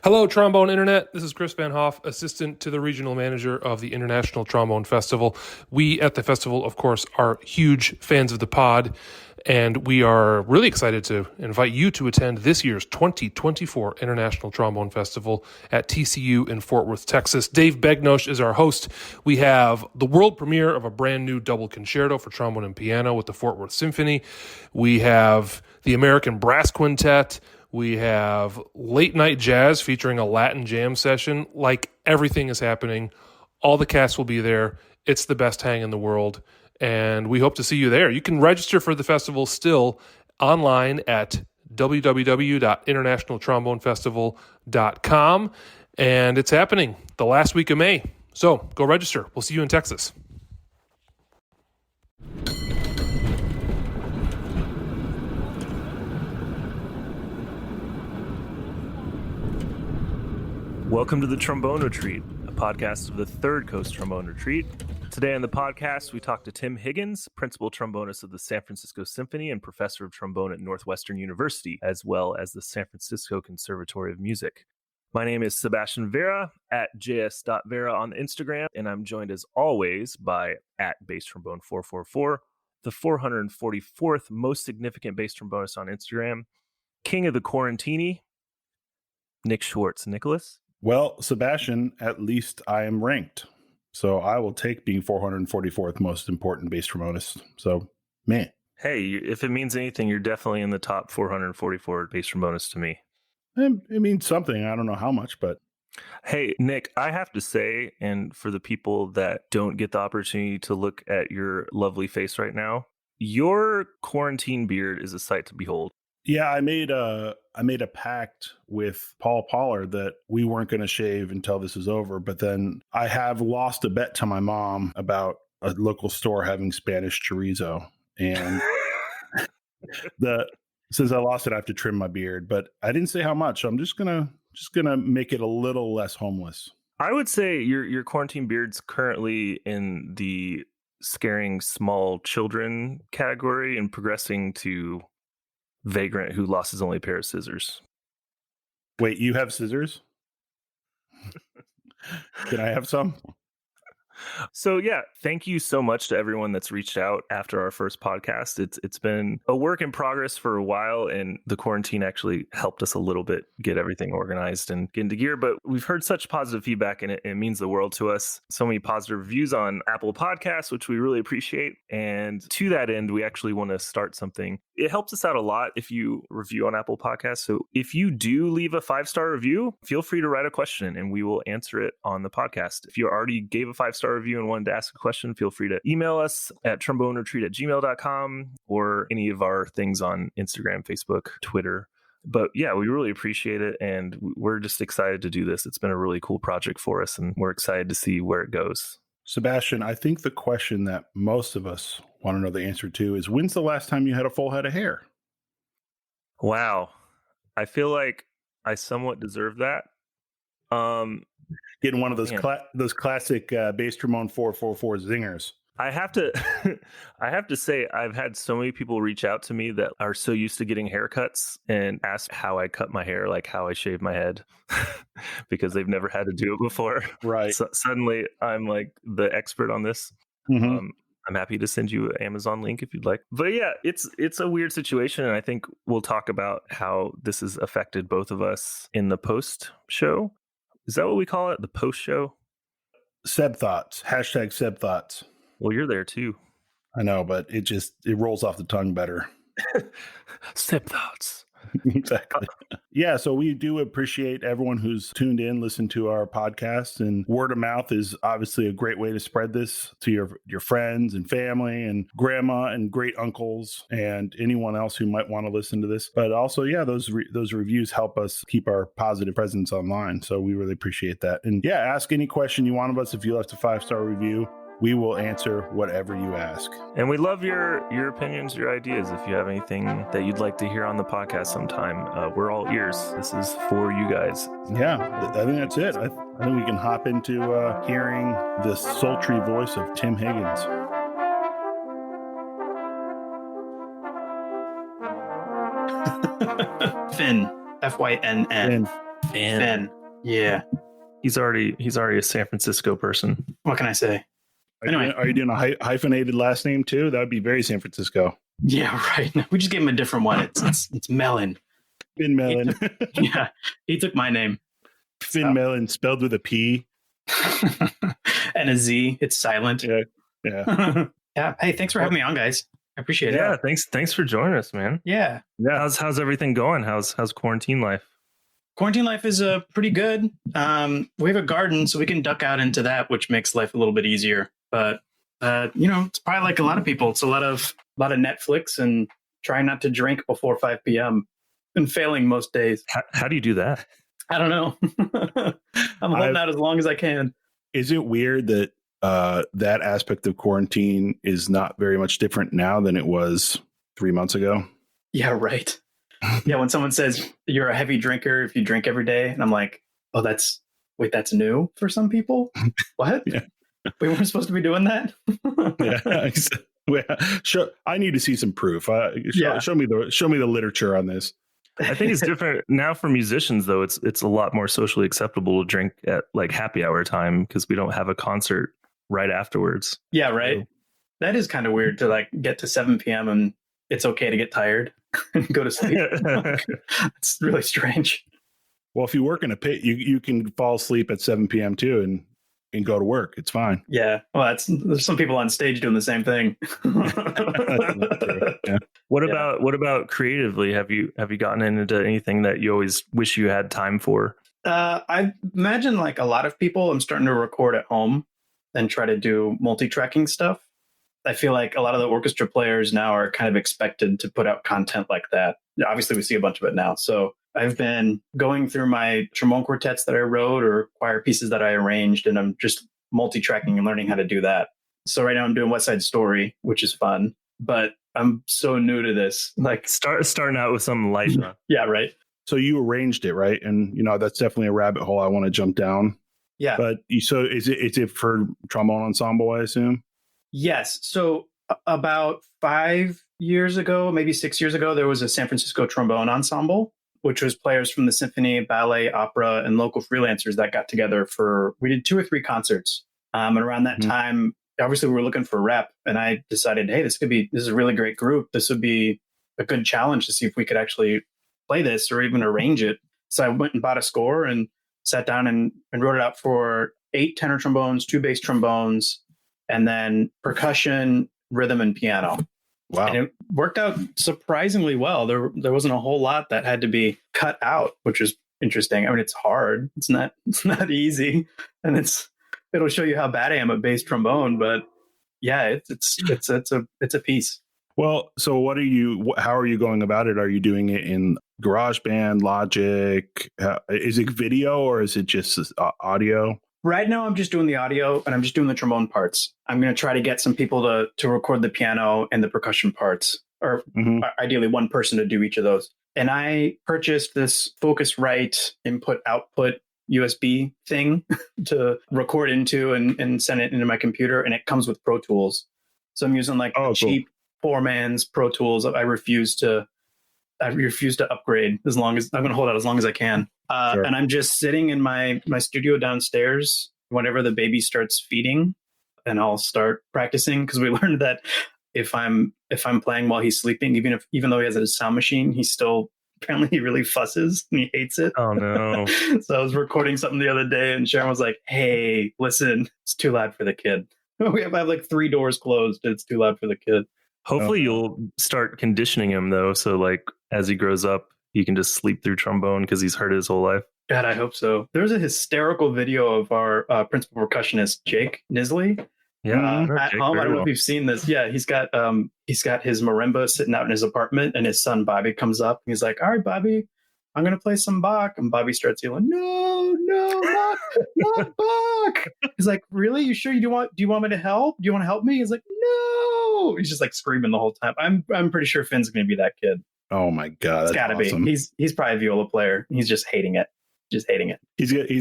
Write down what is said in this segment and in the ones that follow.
Hello, Trombone Internet. This is Chris Van Hoff, assistant to the regional manager of the International Trombone Festival. We at the festival, of course, are huge fans of the pod, and we are really excited to invite you to attend this year's 2024 International Trombone Festival at TCU in Fort Worth, Texas. Dave Begnosh is our host. We have the world premiere of a brand new double concerto for trombone and piano with the Fort Worth Symphony. We have the American Brass Quintet. We have late night jazz featuring a Latin jam session. Like, everything is happening. All the cast will be there. It's the best hang in the world, and we hope to see you there. You can register for the festival still online at www.internationaltrombonefestival.com, and it's happening the last week of May. So go register. We'll see you in Texas. Welcome to the Trombone Retreat, a podcast of the Third Coast Trombone Retreat. Today on the podcast, we talk to Tim Higgins, principal trombonist of the San Francisco Symphony and professor of trombone at Northwestern University, as well as the San Francisco Conservatory of Music. My name is Sebastian Vera at js.vera on Instagram, and I'm joined as always by at basstrombone444, the 444th most significant bass trombonist on Instagram, king of the quarantini, Nick Schwartz. Nicholas? Well, Sebastian, at least I am ranked. So I will take being 444th most important bass trombonist. So, man. Hey, if it means anything, you're definitely in the top 444 bass trombonists to me. It means something. I don't know how much, but. Hey, Nick, I have to say, and for the people that don't get the opportunity to look at your lovely face right now, your quarantine beard is a sight to behold. Yeah, I made a pact with Paul Pollard that we weren't going to shave until this is over. But then I have lost a bet to my mom about a local store having Spanish chorizo, and since I lost it, I have to trim my beard. But I didn't say how much. So I'm just gonna make it a little less homeless. I would say your quarantine beard's currently in the scaring small children category and progressing to vagrant who lost his only pair of scissors. Wait, you have scissors? Can I have some? So yeah, thank you so much to everyone that's reached out after our first podcast. It's been a work in progress for a while, and the quarantine actually helped us a little bit get everything organized and get into gear. But we've heard such positive feedback, and it means the world to us. So many positive reviews on Apple Podcasts, which we really appreciate. And to that end, we actually want to start something. It helps us out a lot if you review on Apple Podcasts. So if you do leave a 5-star review, feel free to write a question and we will answer it on the podcast. If you already gave a 5-star review and wanted to ask a question, feel free to email us at tromboneretreat@gmail.com or any of our things on Instagram, Facebook, Twitter. But yeah, we really appreciate it, and we're just excited to do this. It's been a really cool project for us, and we're excited to see where it goes. Sebastian, I think the question that most of us want to know the answer to is, when's the last time you had a full head of hair? Wow. I feel like I somewhat deserve that. Getting one of those classic bass trombone 444 zingers. I have to say, I've had so many people reach out to me that are so used to getting haircuts and ask how I cut my hair, like how I shave my head, because they've never had to do it before. Right. So suddenly I'm like the expert on this. Mm-hmm. I'm happy to send you an Amazon link if you'd like. But yeah, it's a weird situation, and I think we'll talk about how this has affected both of us in the post show. Is that what we call it? The post show? Seb Thoughts. # Seb Thoughts. Well, you're there too. I know, but it rolls off the tongue better. Seb Thoughts. Exactly. Yeah, so we do appreciate everyone who's tuned in, listened to our podcast, and word of mouth is obviously a great way to spread this to your friends and family and grandma and great uncles and anyone else who might want to listen to this. But also, yeah, those reviews help us keep our positive presence online. So we really appreciate that. And yeah, ask any question you want of us. If you left a 5-star review, we will answer whatever you ask. And we love your opinions, your ideas. If you have anything that you'd like to hear on the podcast sometime, we're all ears. This is for you guys. Yeah, I think that's it. I think we can hop into hearing the sultry voice of Tim Higgins. Finn. F-Y-N-N. Finn. Yeah. He's already a San Francisco person. What can I say? Anyway. Are you doing a hyphenated last name too? That would be very San Francisco. Yeah, right. We just gave him a different one. It's Mellon. Finn Mellon. Yeah, he took my name. Finn Mellon, spelled with a P. And a Z. It's silent. Yeah. Yeah. Hey, thanks for having me on, guys. I appreciate it. Yeah, thanks for joining us, man. Yeah. How's everything going? How's quarantine life? Quarantine life is pretty good. We have a garden, so we can duck out into that, which makes life a little bit easier. But it's probably like a lot of people. It's a lot of Netflix and trying not to drink before 5 p.m. and failing most days. How do you do that? I don't know. I'm holding out as long as I can. Is it weird that that aspect of quarantine is not very much different now than it was 3 months ago? Yeah, right. Yeah, when someone says you're a heavy drinker if you drink every day, and I'm like, oh, that's new for some people? What? Yeah. We weren't supposed to be doing that? Sure. I need to see some proof. Show me the literature on this. I think it's different now for musicians, though. It's a lot more socially acceptable to drink at like happy hour time because we don't have a concert right afterwards. Yeah, right. So, that is kind of weird to like get to 7 p.m. and it's okay to get tired and go to sleep. It's really strange. Well, if you work in a pit, you can fall asleep at 7 p.m. too and go to work. It's fine. Yeah. Well, there's some people on stage doing the same thing. Yeah. What about creatively? Have you gotten into anything that you always wish you had time for? I imagine like a lot of people, I'm starting to record at home and try to do multi-tracking stuff. I feel like a lot of the orchestra players now are kind of expected to put out content like that. Obviously, we see a bunch of it now. So I've been going through my trombone quartets that I wrote or choir pieces that I arranged, and I'm just multi-tracking and learning how to do that. So right now I'm doing West Side Story, which is fun, but I'm so new to this. Like starting out with something light. Huh? Yeah, right. So you arranged it, right? And that's definitely a rabbit hole I want to jump down. Yeah. But so is it for trombone ensemble, I assume? Yes. So about 5 years ago, maybe 6 years ago, there was a San Francisco Trombone Ensemble, which was players from the symphony, ballet, opera, and local freelancers that got together we did 2 or 3 concerts. And around that time, obviously we were looking for rep, and I decided, hey, this is a really great group. This would be a good challenge to see if we could actually play this or even arrange it. So I went and bought a score and sat down and wrote it out for 8 tenor trombones, 2 bass trombones, and then percussion, rhythm, and piano. Wow. And it worked out surprisingly well. There wasn't a whole lot that had to be cut out, which is interesting. I mean, it's hard. It's not easy. And it'll show you how bad I am at bass trombone, but yeah, it's a piece. Well, so how are you going about it? Are you doing it in GarageBand, Logic? Is it video or is it just audio? Right now, I'm just doing the audio and I'm just doing the trombone parts. I'm going to try to get some people to record the piano and the percussion parts, or ideally one person to do each of those. And I purchased this Focusrite input-output USB thing to record into and send it into my computer, and it comes with Pro Tools. So I'm using cheap poor man's Pro Tools. I refuse to upgrade as long as I'm going to hold out as long as I can. Sure. And I'm just sitting in my studio downstairs whenever the baby starts feeding, and I'll start practicing, because we learned that if I'm playing while he's sleeping, even though he has a sound machine, apparently he really fusses and he hates it. Oh no. So I was recording something the other day and Sharon was like, hey, listen, it's too loud for the kid. I have like 3 doors closed and it's too loud for the kid. Hopefully you'll start conditioning him though. So like as he grows up, he can just sleep through trombone because he's heard it his whole life. God, I hope so. There's a hysterical video of our principal percussionist, Jake Nisley. Yeah, at home. I don't know if you've seen this. Yeah, he's got his marimba sitting out in his apartment, and his son Bobby comes up and he's like, "All right, Bobby, I'm gonna play some Bach." And Bobby starts yelling, "No, not Bach!" He's like, "Really? You sure? Do you want me to help? Do you want to help me?" He's like, "No!" He's just like screaming the whole time. I'm pretty sure Finn's gonna be that kid. Oh my god, it's gotta awesome. Be. He's probably a viola player. He's just hating it. You're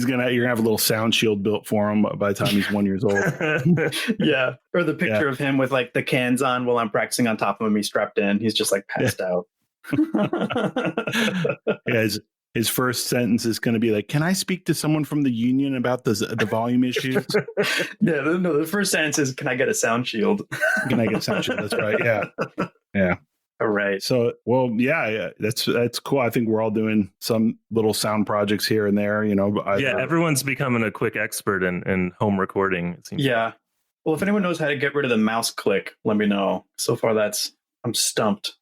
gonna have a little sound shield built for him by the time he's 1 year old. Yeah, or the picture of him with like the cans on while I'm practicing on top of him. He's strapped in. He's just like passed out. Yeah, his first sentence is going to be like, "Can I speak to someone from the union about the volume issues?" Yeah, no, the first sentence is, "Can I get a sound shield?" Can I get a sound shield? That's right. Yeah. All right. So, well, yeah, that's cool. I think we're all doing some little sound projects here and there, Everyone's becoming a quick expert in home recording. It seems. Yeah. Well, if anyone knows how to get rid of the mouse click, let me know. So far, I'm stumped.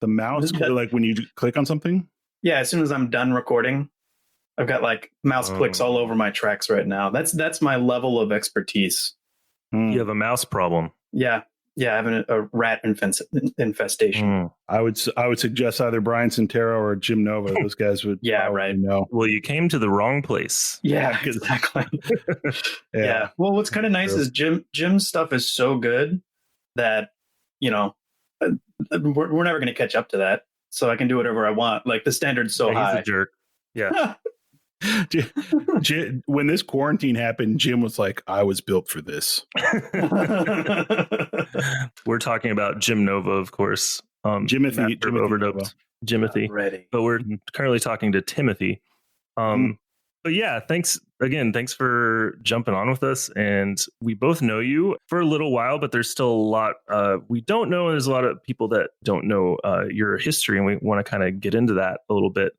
The mouse, like when you click on something? Yeah, as soon as I'm done recording, I've got like mouse clicks all over my tracks right now. That's my level of expertise. You have a mouse problem. Yeah, I have a rat infestation. I would suggest either Brian Santero or Jim Nova. Those guys would. Yeah, right. Know. Well, you came to the wrong place. Yeah, exactly. Yeah. Well, what's kind of nice is Jim's stuff is so good that we're never going to catch up to that. So I can do whatever I want. Like the standard's so high. He's a jerk. Yeah. When this quarantine happened, Jim was like, "I was built for this." We're talking about Jim Nova, of course. Jimothy overdosed. Jimothy. Ready. But we're currently talking to Timothy. But yeah, thanks for jumping on with us. And we both know you for a little while, but there's still a lot we don't know. And there's a lot of people that don't know your history. And we want to kind of get into that a little bit.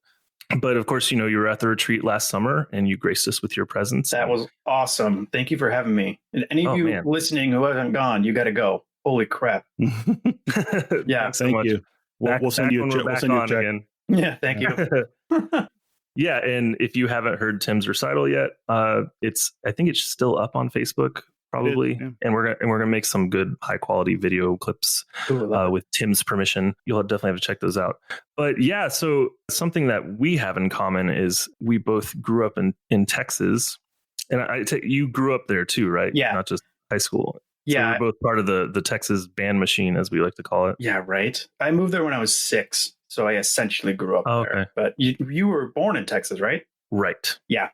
But of course, you were at the retreat last summer and you graced us with your presence. That was awesome. Thank you for having me. And any of you listening who haven't gone, you got to go. Holy crap. Yeah. Thank you. We'll send you a check. Again. Yeah. Thank you. Yeah. And if you haven't heard Tim's recital yet, I think it's still up on Facebook. Probably, and we're gonna make some good high quality video clips with Tim's permission. You'll definitely have to check those out. But yeah, so something that we have in common is we both grew up in Texas, and you grew up there too, right? Yeah, not just high school. Yeah, so we're both part of the Texas band machine, as we like to call it. Yeah, right. I moved there when I was 6, so I essentially grew up there. But you were born in Texas, right? Right. Yeah.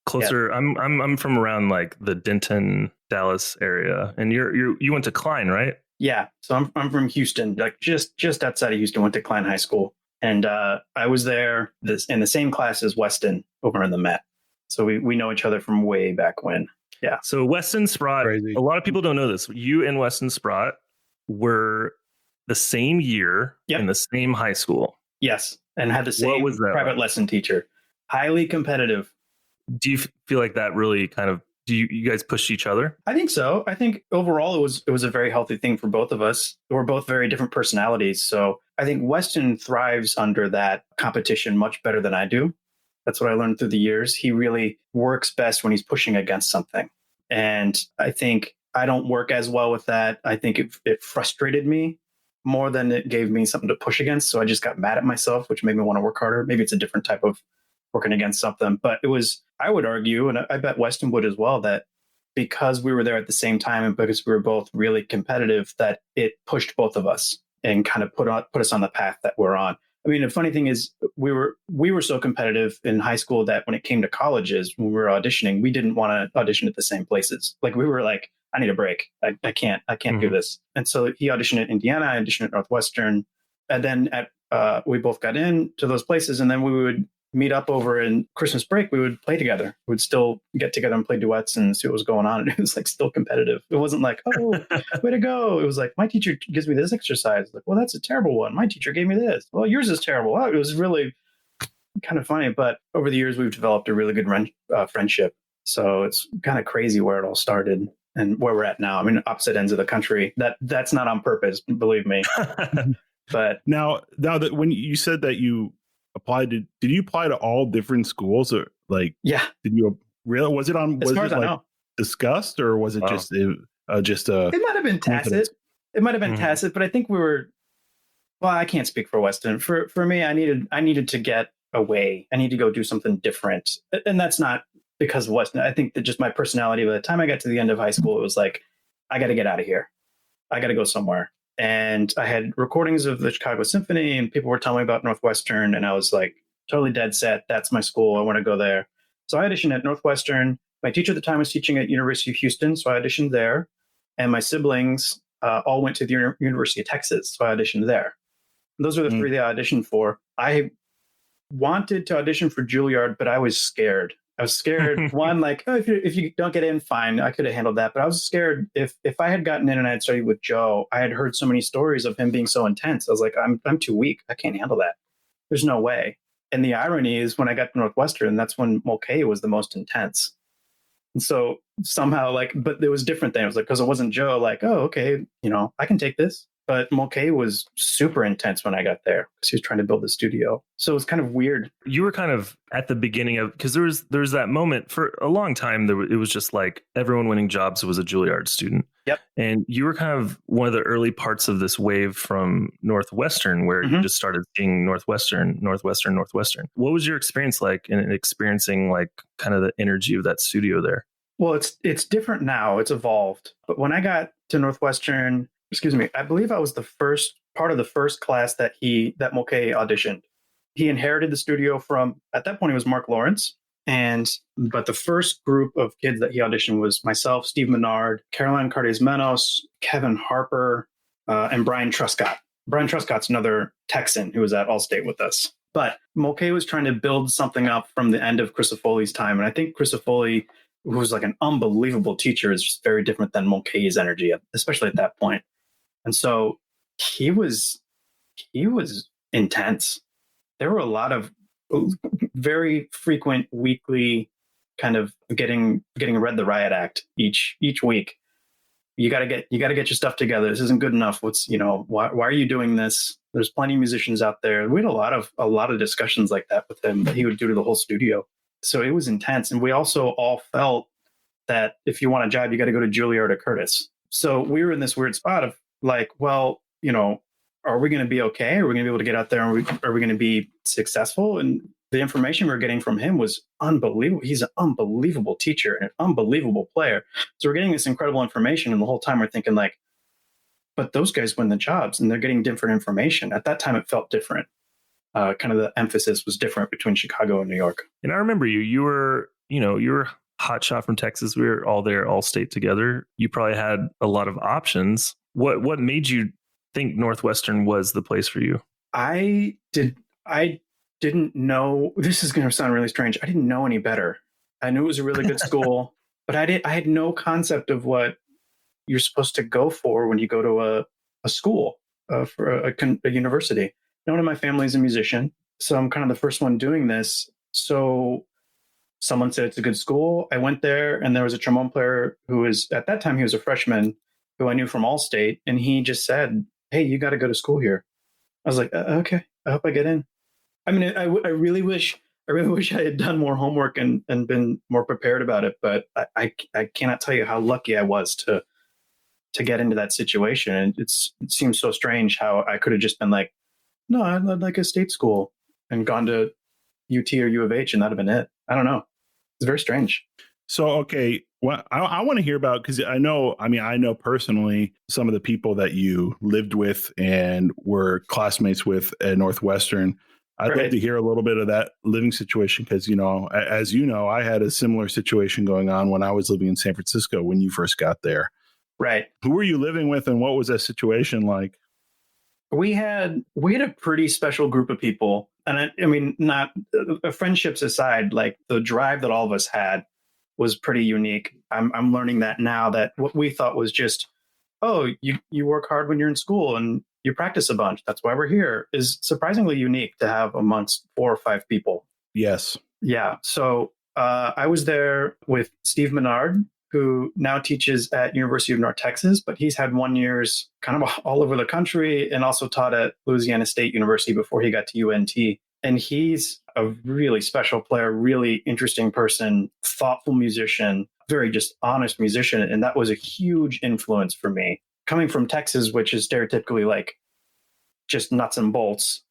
Closer. Yeah. I'm from around like the Denton, Dallas area, and you went to Klein, right? Yeah. So I'm from Houston, like just outside of Houston. Went to Klein High School, and I was there in the same class as Weston over in the Met. So we know each other from way back when. Yeah. So Weston Sprott. Crazy. A lot of people don't know this. You and Weston Sprott were the same year in the same high school. Yes, and had the same private lesson teacher. Highly competitive. Do you feel like that really kind of, do you guys push each other? I think so. I think overall it was a very healthy thing for both of us. We're both very different personalities. So I think Weston thrives under that competition much better than I do. That's what I learned through the years. He really works best when he's pushing against something. And I think I don't work as well with that. I think it frustrated me more than it gave me something to push against. So I just got mad at myself, which made me want to work harder. Maybe it's a different type of working against something. But I would argue, and I bet Weston would as well, that because we were there at the same time and because we were both really competitive, that it pushed both of us and kind of put us on the path that we're on. I mean, the funny thing is we were so competitive in high school that when it came to colleges, when we were auditioning, we didn't want to audition at the same places. Like we were like, I need a break. I can't do this. And so he auditioned at Indiana, I auditioned at Northwestern. And then we both got into those places, and then we would meet up over in Christmas break. We would play together. We would still get together and play duets and see what was going on. And it was like still competitive. It wasn't like, oh, way to go. It was like, my teacher gives me this exercise. Like, well, that's a terrible one. My teacher gave me this. Well, yours is terrible. It was really kind of funny. But over the years, we've developed a really good friendship. So it's kind of crazy where it all started and where we're at now. I mean, opposite ends of the country. That's not on purpose, believe me. But now that when you said that you applied to, did you apply to all different schools, or like, yeah, did you really, was it like discussed, or was it just it might have been tacit. It might have been tacit, but I think well, I can't speak for Weston. For me, I needed to get away. I need to go do something different. And that's not because of Weston. I think that just my personality, by the time I got to the end of high school, it was like, I got to get out of here. I got to go somewhere. And I had recordings of the Chicago Symphony, and people were telling me about Northwestern, and I was like totally dead set. That's my school. I want to go there. So I auditioned at Northwestern. My teacher at the time was teaching at University of Houston, so I auditioned there. And my siblings all went to the University of Texas, so I auditioned there. And those are the three that I auditioned for. I wanted to audition for Juilliard, but I was scared. I was scared. One, like, oh, if you don't get in, fine. I could have handled that. But I was scared if I had gotten in and I had studied with Joe, I had heard so many stories of him being so intense. I was like, I'm too weak. I can't handle that. There's no way. And the irony is when I got to Northwestern, that's when Mulcahy was the most intense. And so somehow, like, but it was different then. It was like, because it wasn't Joe, like, oh, okay, I can take this. But Mulcahy was super intense when I got there because he was trying to build the studio. So it was kind of weird. You were kind of at the beginning of, because there was that moment for a long time. It was just like everyone winning jobs was a Juilliard student. Yep. And you were kind of one of the early parts of this wave from Northwestern where you just started seeing Northwestern. What was your experience like in experiencing like kind of the energy of that studio there? Well, it's different now. It's evolved. But when I got to Northwestern, I believe I was the first part of the first class that Mulcahy auditioned. He inherited the studio from, at that point, it was Mark Lawrence. But the first group of kids that he auditioned was myself, Steve Menard, Caroline Cardes-Menos, Kevin Harper, and Brian Truscott. Brian Truscott's another Texan who was at Allstate with us. But Mulcahy was trying to build something up from the end of Crisafulli's time. And I think Crisafulli, who was like an unbelievable teacher, is just very different than Mulcahy's energy, especially at that point. And so he was intense. There were a lot of very frequent weekly kind of getting read the riot act each week. You got to get your stuff together. This isn't good enough. Why are you doing this? There's plenty of musicians out there. We had a lot of discussions like that with him that he would do to the whole studio. So it was intense. And we also all felt that if you want a job, you got to go to Juilliard or Curtis. So we were in this weird spot of like, well, are we going to be okay? Are we going to be able to get out there? Are we going to be successful? And the information we're getting from him was unbelievable. He's an unbelievable teacher and an unbelievable player. So we're getting this incredible information. And the whole time we're thinking like, but those guys win the jobs and they're getting different information. At that time, it felt different. Kind of the emphasis was different between Chicago and New York. And I remember you were hot shot from Texas. We were all there, all state together. You probably had a lot of options. What made you think Northwestern was the place for you? I didn't know. This is going to sound really strange. I didn't know any better. I knew it was a really good school, but I had no concept of what you're supposed to go for when you go to a school for a university. No one in my family is a musician, so I'm kind of the first one doing this. So someone said it's a good school. I went there, and there was a trombone player who was, at that time, he was a freshman, who I knew from Allstate, and he just said, "Hey, you got to go to school here." I was like, "Okay, I hope I get in." I mean, I really wish I had done more homework and been more prepared about it, but I cannot tell you how lucky I was to get into that situation. And it seems so strange how I could have just been like, "No, I'd like a state school," and gone to UT or U of H, and that'd have been it. I don't know. It's very strange. So, okay, well, I want to hear about, because I know personally some of the people that you lived with and were classmates with at Northwestern. I'd love to hear a little bit of that living situation because, as you know, I had a similar situation going on when I was living in San Francisco when you first got there. Right. Who were you living with and what was that situation like? We had a pretty special group of people. And I mean, not friendships aside, like the drive that all of us had was pretty unique. I'm learning that now, that what we thought was just, oh, you work hard when you're in school and you practice a bunch, that's why we're here, is surprisingly unique to have amongst 4 or 5 people. Yes. Yeah. So I was there with Steve Menard, who now teaches at University of North Texas, but he's had 1 years kind of all over the country and also taught at Louisiana State University before he got to UNT. And he's a really special player, really interesting person, thoughtful musician, very just honest musician. And that was a huge influence for me. Coming from Texas, which is stereotypically like just nuts and bolts,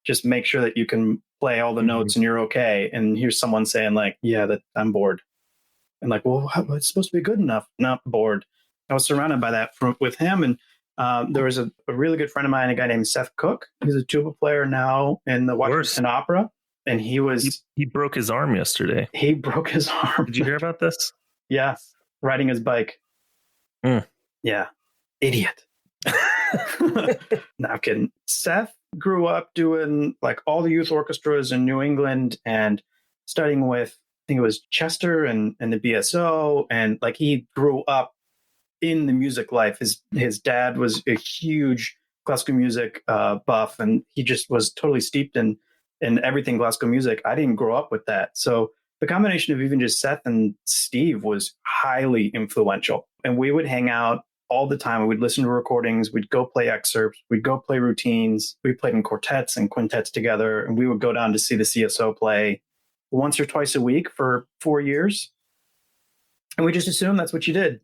just make sure that you can play all the notes and you're okay. And here's someone saying like, yeah, that I'm bored. And like, well, it's supposed to be good enough. Not bored. I was surrounded by that with him. And there was a really good friend of mine, a guy named Seth Cook. He's a tuba player now in the Washington Opera. And he broke his arm yesterday. He broke his arm. Did you hear about this? Yeah. Riding his bike. Yeah. Idiot. No, I'm kidding. Seth grew up doing like all the youth orchestras in New England and studying with, I think it was Chester and the BSO. And like he grew up in the music life. His dad was a huge classical music buff, and he just was totally steeped in everything classical music. I didn't grow up with that. So the combination of even just Seth and Steve was highly influential. And we would hang out all the time. We'd listen to recordings. We'd go play excerpts. We'd go play routines. We played in quartets and quintets together. And we would go down to see the CSO play once or twice a week for 4 years. And we just assumed that's what you did.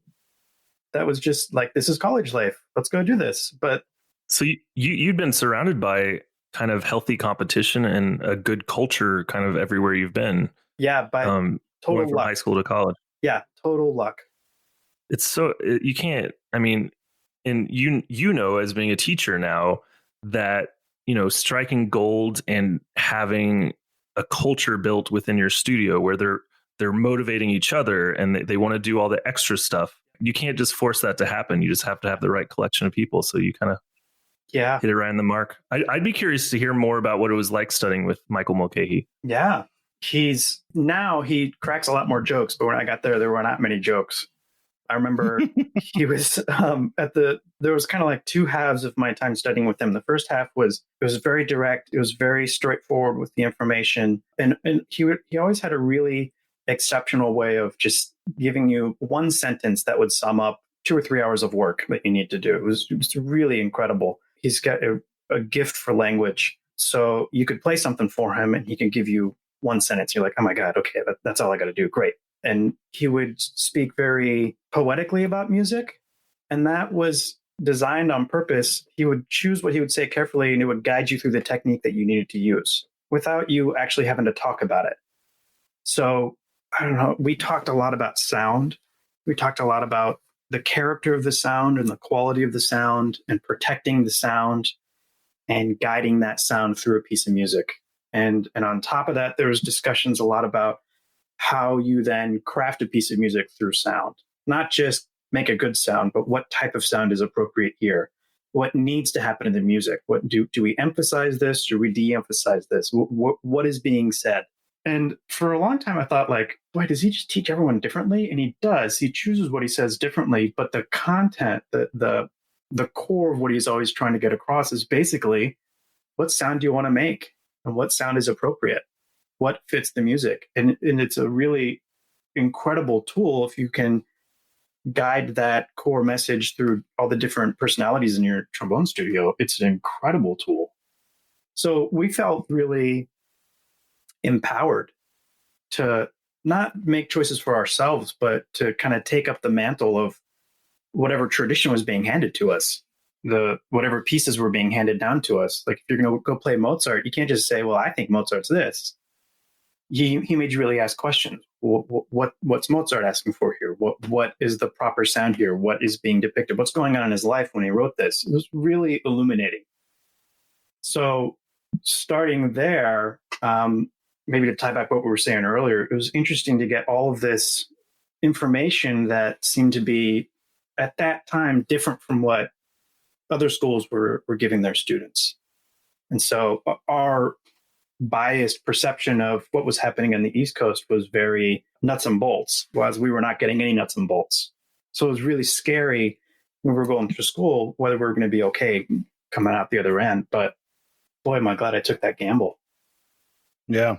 That was just like, this is college life. Let's go do this. But so you'd been surrounded by kind of healthy competition and a good culture kind of everywhere you've been. Yeah, by total from luck. High school to college. Yeah, total luck. It's so, you can't, I mean, and you know, as being a teacher now, that, you know, striking gold and having a culture built within your studio where they're motivating each other and they want to do all the extra stuff. You can't just force that to happen. You just have to have the right collection of people. So you kind of hit it right on the mark. I'd be curious to hear more about what it was like studying with Michael Mulcahy. Yeah. He cracks a lot more jokes, but when I got there were not many jokes. I remember he was there was kind of like two halves of my time studying with him. The first half it was very direct. It was very straightforward with the information. And he always had a really exceptional way of just giving you one sentence that would sum up 2 or 3 hours of work that you need to do. It was really incredible. He's got a gift for language. So you could play something for him and he can give you one sentence. You're like, oh my God, okay, that's all I got to do. Great. And he would speak very poetically about music. And that was designed on purpose. He would choose what he would say carefully, and it would guide you through the technique that you needed to use without you actually having to talk about it. So I don't know, we talked a lot about sound. We talked a lot about the character of the sound and the quality of the sound and protecting the sound and guiding that sound through a piece of music. And on top of that, there was discussions a lot about how you then craft a piece of music through sound. Not just make a good sound, but what type of sound is appropriate here? What needs to happen in the music? What do we emphasize this? Do we de-emphasize this? What is being said? And for a long time, I thought like, boy, does he just teach everyone differently? And he does. He chooses what he says differently, but the content, the core of what he's always trying to get across is basically, what sound do you want to make? And what sound is appropriate? What fits the music? And it's a really incredible tool if you can guide that core message through all the different personalities in your trombone studio. It's an incredible tool. So we felt really empowered to not make choices for ourselves, but to kind of take up the mantle of whatever tradition was being handed to us, whatever pieces were being handed down to us. Like if you're going to go play Mozart, you can't just say, well, I think Mozart's this. He made you really ask questions. What's Mozart asking for here? What is the proper sound here? What is being depicted? What's going on in his life when he wrote this? It was really illuminating. So starting there, maybe to tie back what we were saying earlier, it was interesting to get all of this information that seemed to be, at that time, different from what other schools were giving their students. And so our biased perception of what was happening on the East Coast was very nuts and bolts, whereas we were not getting any nuts and bolts. So it was really scary when we were going through school, whether we were going to be okay coming out the other end. But boy, am I glad I took that gamble. Yeah.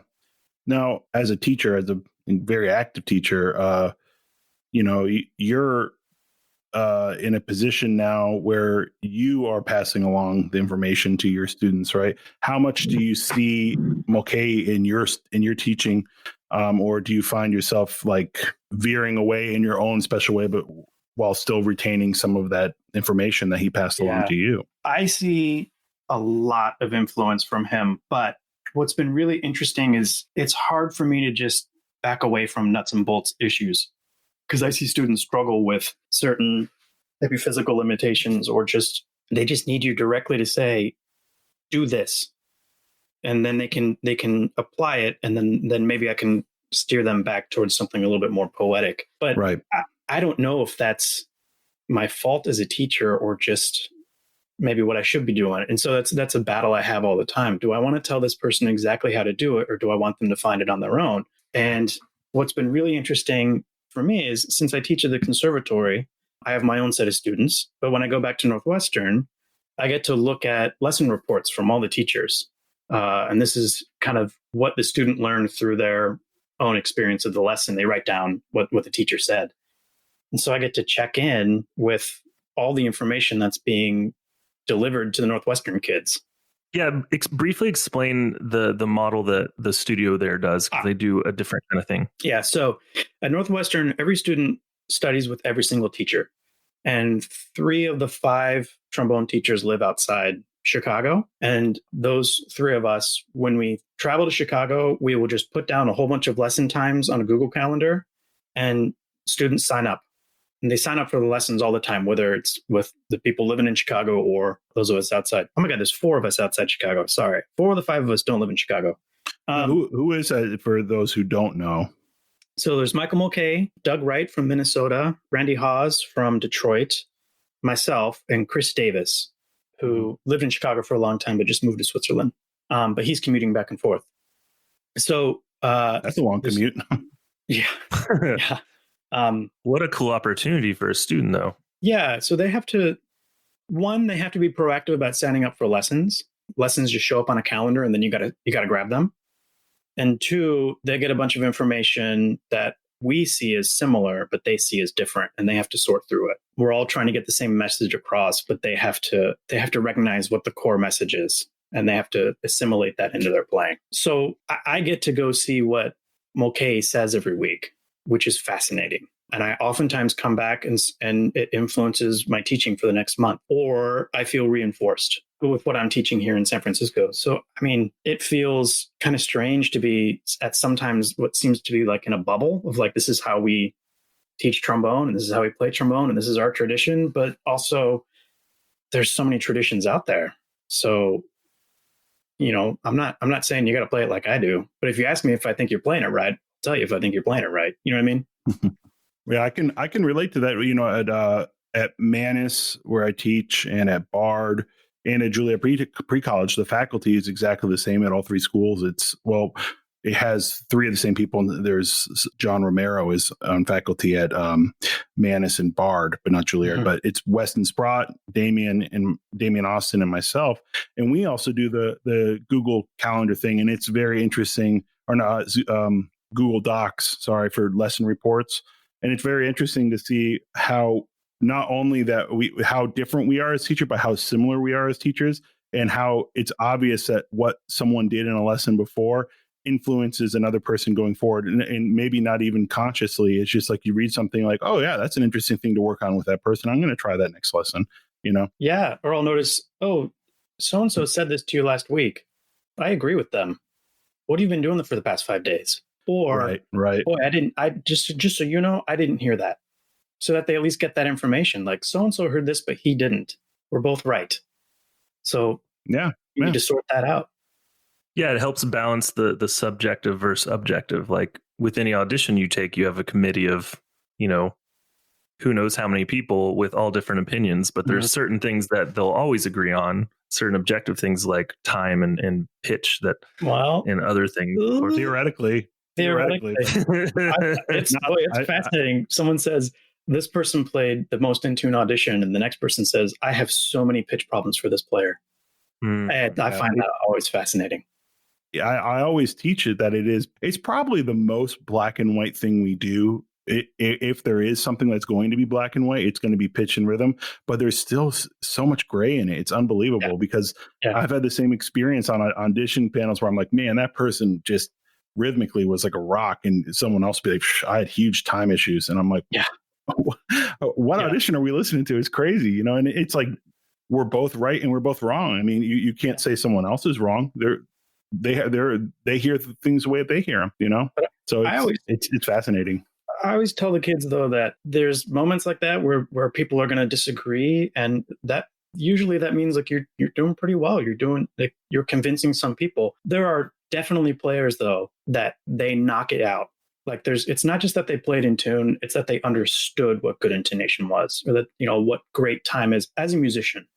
Now, as a teacher, as a very active teacher, you're in a position now where you are passing along the information to your students, right? How much do you see Mulcahy in your teaching, or do you find yourself like veering away in your own special way, but while still retaining some of that information that he passed along to you? I see a lot of influence from him, but what's been really interesting is it's hard for me to just back away from nuts and bolts issues, because I see students struggle with certain maybe physical limitations, or they just need you directly to say, do this. And then they can apply it. And then maybe I can steer them back towards something a little bit more poetic. But right. I don't know if that's my fault as a teacher or just maybe what I should be doing. And so that's a battle I have all the time. Do I want to tell this person exactly how to do it, or do I want them to find it on their own? And what's been really interesting for me is, since I teach at the conservatory, I have my own set of students. But when I go back to Northwestern, I get to look at lesson reports from all the teachers. And this is kind of what the student learned through their own experience of the lesson. They write down what the teacher said. And so I get to check in with all the information that's being delivered to the Northwestern kids. Yeah, briefly explain the model that the studio there does, because they do a different kind of thing. Yeah, so at Northwestern, every student studies with every single teacher. And 3 of the 5 trombone teachers live outside Chicago. And those 3 of us, when we travel to Chicago, we will just put down a whole bunch of lesson times on a Google Calendar, and students sign up. And they sign up for the lessons all the time, whether it's with the people living in Chicago or those of us outside. Oh my God, there's 4 of us outside Chicago. Sorry. 4 of the 5 of us don't live in Chicago. Who is that, for those who don't know? So there's Michael Mulcahy, Doug Wright from Minnesota, Randy Hawes from Detroit, myself, and Chris Davis, who lived in Chicago for a long time but just moved to Switzerland. But he's commuting back and forth. So that's a long commute. Yeah. Yeah. What a cool opportunity for a student, though. Yeah. So they have to, they have to be proactive about signing up for lessons. Lessons just show up on a calendar, and then you gotta grab them. And 2, they get a bunch of information that we see as similar, but they see as different, and they have to sort through it. We're all trying to get the same message across, but they have to recognize what the core message is, and they have to assimilate that into their playing. So I get to go see what Mulcahy says every week, which is fascinating. And I oftentimes come back and it influences my teaching for the next month, or I feel reinforced with what I'm teaching here in San Francisco. So, I mean, it feels kind of strange to be at sometimes what seems to be like in a bubble of like, this is how we teach trombone, and this is how we play trombone, and this is our tradition. But also there's so many traditions out there. So, you know, I'm not saying you got to play it like I do, but if you ask me if I think you're playing it right, I'll tell you if I think you're playing it right. You know what I mean? Yeah, I can relate to that. You know, at Manus, where I teach, and at Bard, and at Juilliard Pre-College, the faculty is exactly the same at all 3 schools. It has 3 of the same people. There's John Romero is on faculty at Manus and Bard, but not Juilliard. Mm-hmm. But it's Weston Sprott, Damian Austin, and myself. And we also do the Google Calendar thing, and it's very interesting. Or not Google Docs, sorry, for lesson reports. And it's very interesting to see how not only how different we are as teachers, but how similar we are as teachers, and how it's obvious that what someone did in a lesson before influences another person going forward, and maybe not even consciously. It's just like you read something like, oh yeah, that's an interesting thing to work on with that person. I'm going to try that next lesson, you know? Yeah. Or I'll notice, oh, so-and-so said this to you last week. I agree with them. What have you been doing for the past 5 days? Or, right. Boy, I just so you know, I didn't hear that. So that they at least get that information. Like, so-and-so heard this, but he didn't. We're both right. So you need to sort that out. Yeah, it helps balance the subjective versus objective. Like with any audition you take, you have a committee of, you know, who knows how many people with all different opinions, but there's certain things that they'll always agree on, certain objective things like time and pitch and other things. Or theoretically. It's fascinating. Someone says, this person played the most in tune audition, and the next person says, I have so many pitch problems for this player. I find that always fascinating. Yeah, I always teach it that it's probably the most black and white thing we do. If there is something that's going to be black and white, it's going to be pitch and rhythm, but there's still so much gray in it. It's unbelievable because I've had the same experience on audition panels where I'm like, man, that person just rhythmically was like a rock, and someone else be like, I had huge time issues, and I'm like, what audition are we listening to? It's crazy, you know. And it's like we're both right and we're both wrong. I mean, you can't say someone else is wrong. They hear things the way that they hear them, you know. So it's fascinating. I always tell the kids though that there's moments like that where people are going to disagree, and that usually that means like you're doing pretty well. You're convincing some people. There are definitely players though that they knock it out. Like it's not just that they played in tune, it's that they understood what good intonation was, or that, you know, what great time is as a musician.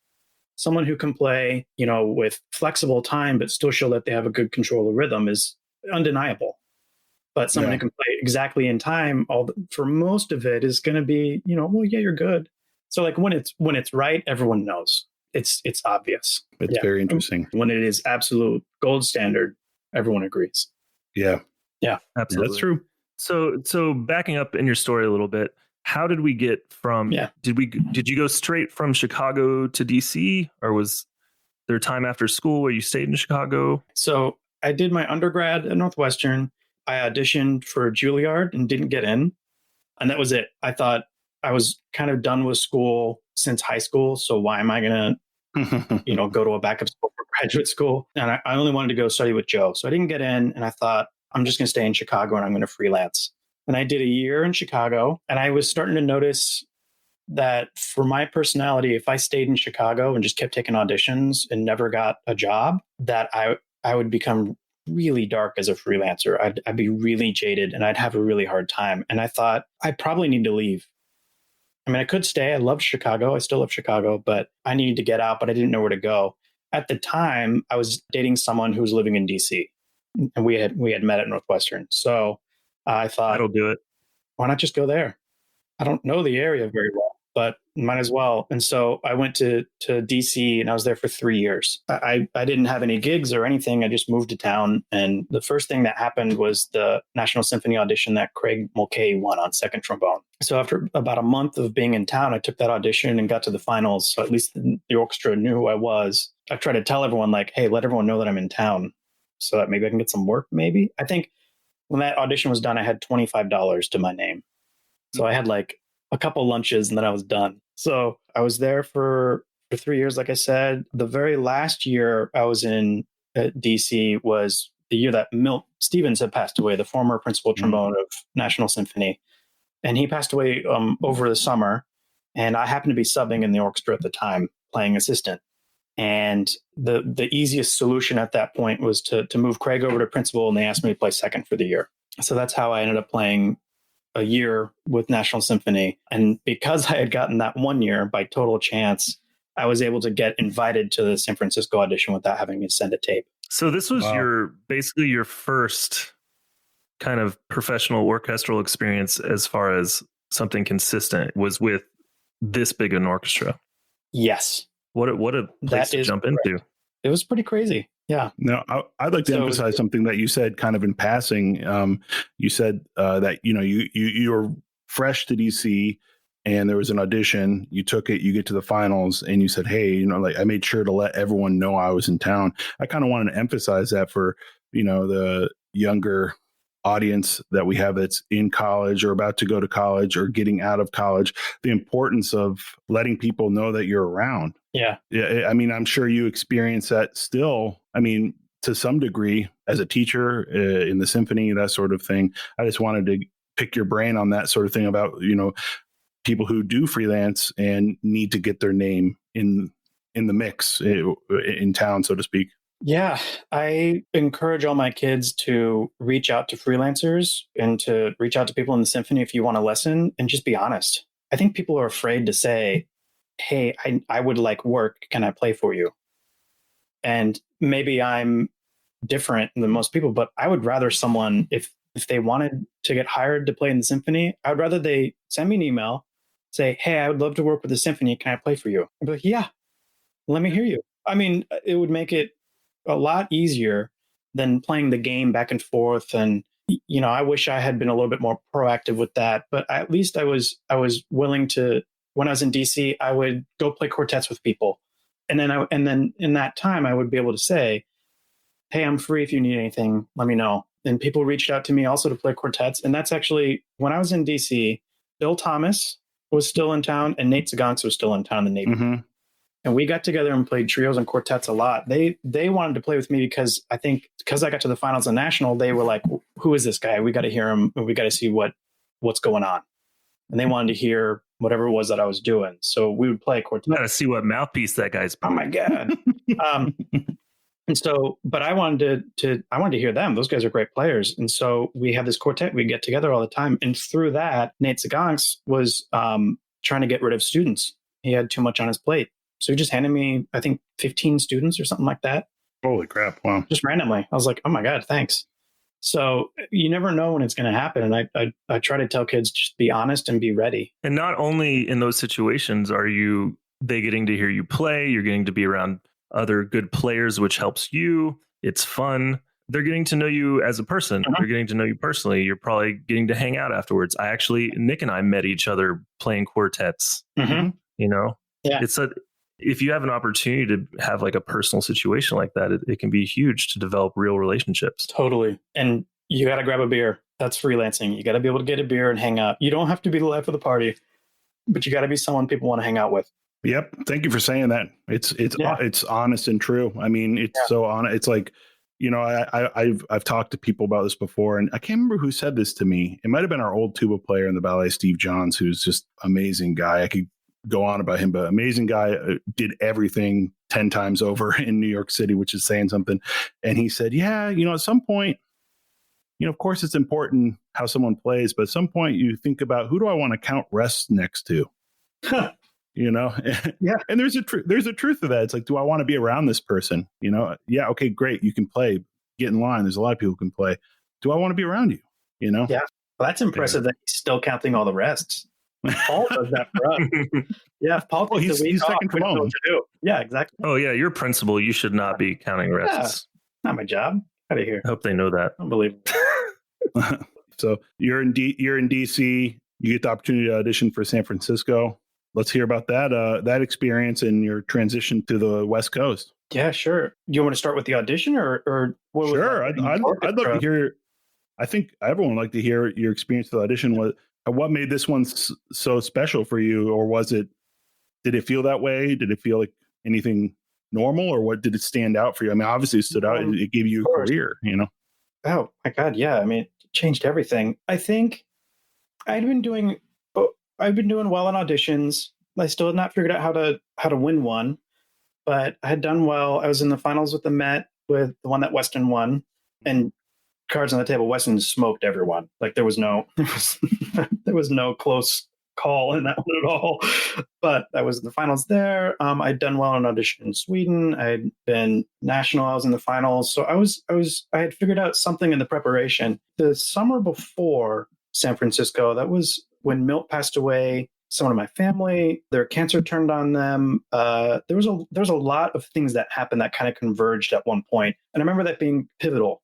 someone who can play, with flexible time, but still show that they have a good control of rhythm is undeniable. But someone who can play exactly in time, for most of it is going to be, well, yeah, you're good. So like when it's right, everyone knows. It's obvious. It's very interesting. When it is absolute gold standard, everyone agrees. Yeah. Yeah, absolutely. That's true. So backing up in your story a little bit, how did we get from, did you go straight from Chicago to DC, or was there time after school where you stayed in Chicago? So I did my undergrad at Northwestern. I auditioned for Juilliard and didn't get in. And that was it. I thought I was kind of done with school since high school. So why am I going to, go to a backup school for graduate school? And I only wanted to go study with Joe. So I didn't get in. And I thought, I'm just going to stay in Chicago and I'm going to freelance. And I did a year in Chicago. And I was starting to notice that for my personality, if I stayed in Chicago and just kept taking auditions and never got a job, that I would become really dark as a freelancer. I'd be really jaded and I'd have a really hard time. And I thought I probably need to leave. I mean, I could stay. I loved Chicago. I still love Chicago, but I needed to get out, but I didn't know where to go. At the time, I was dating someone who was living in DC, and we had met at Northwestern. So I thought, that'll do it. Why not just go there? I don't know the area very well, but might as well. And so I went to DC and I was there for 3 years. I didn't have any gigs or anything. I just moved to town. And the first thing that happened was the National Symphony audition that Craig Mulcahy won on second trombone. So after about a month of being in town, I took that audition and got to the finals. So at least the orchestra knew who I was. I tried to tell everyone like, hey, let everyone know that I'm in town so that maybe I can get some work maybe. I think when that audition was done, I had $25 to my name. So I had like a couple lunches and then I was done. So I was there for 3 years, like I said. The very last year I was in DC was the year that Milt Stevens had passed away, the former principal trombone of National Symphony. And he passed away over the summer. And I happened to be subbing in the orchestra at the time, playing assistant. And the easiest solution at that point was to move Craig over to principal, and they asked me to play second for the year. So that's how I ended up playing a year with National Symphony. And because I had gotten that 1 year by total chance, I was able to get invited to the San Francisco audition without having to send a tape. So this was basically your first kind of professional orchestral experience as far as something consistent was with this big an orchestra. Yes. What a place to jump into. It was pretty crazy. Yeah. No, I'd like to emphasize something that you said kind of in passing. You said that, you were fresh to DC and there was an audition. You took it, you get to the finals and you said, hey, I made sure to let everyone know I was in town. I kind of wanted to emphasize that for, the younger audience that we have that's in college or about to go to college or getting out of college, the importance of letting people know that you're around. Yeah. I mean, I'm sure you experience that still. I mean, to some degree as a teacher in the symphony, that sort of thing. I just wanted to pick your brain on that sort of thing about, people who do freelance and need to get their name in the mix in town, so to speak. Yeah, I encourage all my kids to reach out to freelancers and to reach out to people in the symphony if you want a lesson and just be honest. I think people are afraid to say, hey, I would like work. Can I play for you? And maybe I'm different than most people, but I would rather someone, if they wanted to get hired to play in the symphony, I would rather they send me an email, say, hey, I would love to work with the symphony. Can I play for you? I'd be like, yeah, let me hear you. I mean, it would make it a lot easier than playing the game back and forth. And, I wish I had been a little bit more proactive with that, but at least I was willing to, when I was in DC, I would go play quartets with people. And then in that time, I would be able to say, hey, I'm free. If you need anything, let me know. And people reached out to me also to play quartets. And that's actually, when I was in DC, Bill Thomas was still in town and Nate Zagonks was still in town, the Navy. Mm-hmm. And we got together and played trios and quartets a lot. They wanted to play with me because I got to the finals of National, they were like, who is this guy? We got to hear him. We got to see what's going on. And they wanted to hear whatever it was that I was doing. So we would play quartet. Got to see what mouthpiece that guy's playing. Oh my God. And so, but I wanted to hear them. Those guys are great players. And so we have this quartet. We get together all the time. And through that, Nate Zagonks was trying to get rid of students. He had too much on his plate. So he just handed me, I think, 15 students or something like that. Holy crap. Wow. Just randomly. I was like, oh my God, thanks. So you never know when it's going to happen. And I try to tell kids, just be honest and be ready. And not only in those situations are they getting to hear you play, you're getting to be around other good players, which helps you. It's fun. They're getting to know you as a person. They're getting to know you personally. You're probably getting to hang out afterwards. Nick and I met each other playing quartets, Mm-hmm. you know? Yeah. If you have an opportunity to have like a personal situation like that, it can be huge to develop real relationships. Totally. And you got to grab a beer. That's freelancing. You got to be able to get a beer and hang out. You don't have to be the life of the party, but you got to be someone people want to hang out with. Yep. Thank you for saying that. It's honest and true. I mean, it's so honest. It's like, you know, I've talked to people about this before, and I can't remember who said this to me. It might have been our old tuba player in the ballet, Steve Johns, who's just amazing guy. I could go on about him, but amazing guy, did everything 10 times over in New York City, which is saying something. And he said, yeah, you know, at some point, you know, of course it's important how someone plays, but at some point you think about, who do I want to count rests next to? You know? Yeah. And there's a truth to that. It's like, do I want to be around this person? You know? Yeah. Okay, great. You can play, get in line. There's a lot of people who can play. Do I want to be around you? You know? Yeah. Well, that's impressive that he's still counting all the rests. Paul does that for us. Yeah. Paul, he's second trombone. Yeah, exactly. Oh yeah. You're principal. You should not be counting rests. Not my job. Out of here. I hope they know that. Unbelievable. So you're in DC. You get the opportunity to audition for San Francisco. Let's hear about that experience and your transition to the West Coast. Yeah, sure. Do you want to start with the audition or what? Sure, I'd love to hear. I think everyone would like to hear your experience with the audition. What made this one so special for you, or did it feel that way? Did it feel like anything normal, or what did it stand out for you? I mean, obviously it stood out. It gave you a career, you know? Oh my God. Yeah. I mean, it changed everything. I think I've been doing well in auditions. I still had not figured out how to win one, but I had done well. I was in the finals with the Met, with the one that Weston won, and cards on the table, Weston smoked everyone. Like there was no close call in that one at all. But I was in the finals there. I'd done well in audition in Sweden. I'd been national. I was in the finals. So I had figured out something in the preparation. The summer before San Francisco, that was when Milt passed away. Someone in my family, their cancer turned on them. There was a lot of things that happened that kind of converged at one point. And I remember that being pivotal.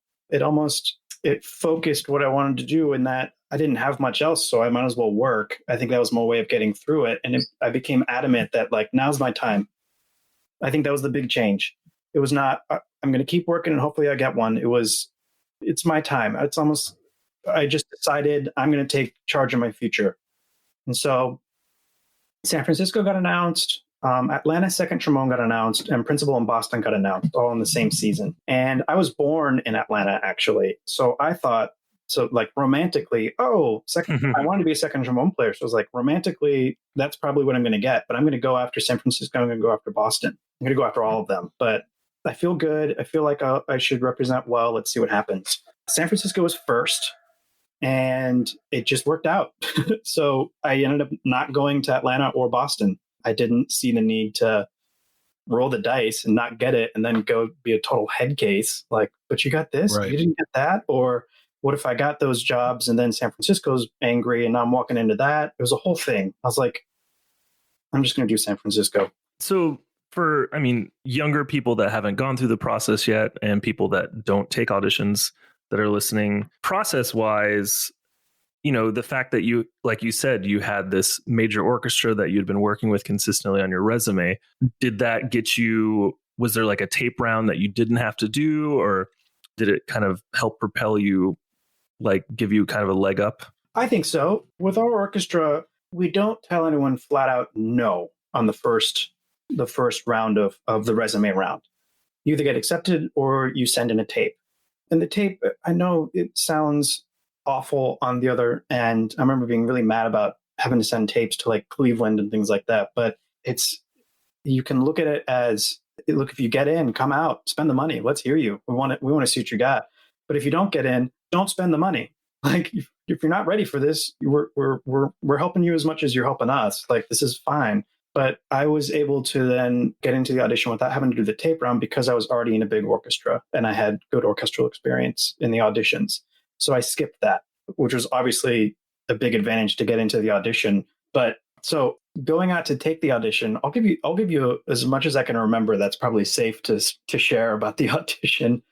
It focused what I wanted to do, in that I didn't have much else, so I might as well work. I think that was my way of getting through it. And I became adamant that, like, now's my time. I think that was the big change. It was not, I'm going to keep working and hopefully I get one. It's my time. I just decided I'm going to take charge of my future. And so San Francisco got announced. Atlanta's second trombone got announced, and principal in Boston got announced, all in the same season. And I was born in Atlanta, actually. So I thought, like romantically, I wanted to be a second trombone player. So I was like, romantically, that's probably what I'm going to get. But I'm going to go after San Francisco. I'm going to go after Boston. I'm going to go after all of them. But I feel good. I feel like I should represent well. Let's see what happens. San Francisco was first, and it just worked out. So I ended up not going to Atlanta or Boston. I didn't see the need to roll the dice and not get it and then go be a total head case. Like, but you got this, right. You didn't get that. Or what if I got those jobs and then San Francisco's angry and now I'm walking into that? It was a whole thing. I was like, I'm just going to do San Francisco. So for, younger people that haven't gone through the process yet and people that don't take auditions that are listening, process-wise, the fact that you, like you said, you had this major orchestra that you'd been working with consistently on your resume. Did that get you, was there like a tape round that you didn't have to do, or did it kind of help propel you, like give you kind of a leg up? I think so. With our orchestra, we don't tell anyone flat out no on the first round of the resume round. You either get accepted or you send in a tape. And the tape, I know it sounds awful on the other end. I remember being really mad about having to send tapes to like Cleveland and things like that. But you can look at it as, look, if you get in, come out, spend the money. Let's hear you. We want to see what you got. But if you don't get in, don't spend the money. Like if you're not ready for this, we're helping you as much as you're helping us. Like this is fine. But I was able to then get into the audition without having to do the tape round because I was already in a big orchestra and I had good orchestral experience in the auditions. So I skipped that, which was obviously a big advantage to get into the audition. But so going out to take the audition, I'll give you as much as I can remember. That's probably safe to share about the audition.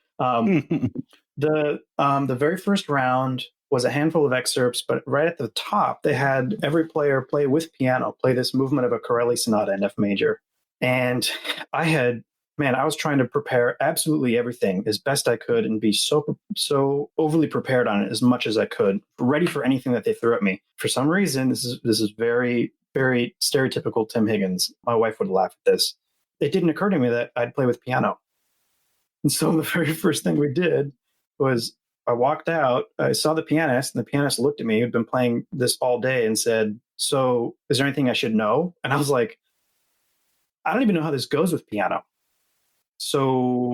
The very first round was a handful of excerpts, but right at the top, they had every player play with piano, play this movement of a Corelli sonata in F major. And I was trying to prepare absolutely everything as best I could and be so overly prepared on it as much as I could, ready for anything that they threw at me. For some reason, this is very, very stereotypical Tim Higgins. My wife would laugh at this. It didn't occur to me that I'd play with piano. And so the very first thing we did was I walked out, I saw the pianist, and the pianist looked at me, who'd been playing this all day, and said, "So is there anything I should know?" And I was like, "I don't even know how this goes with piano. So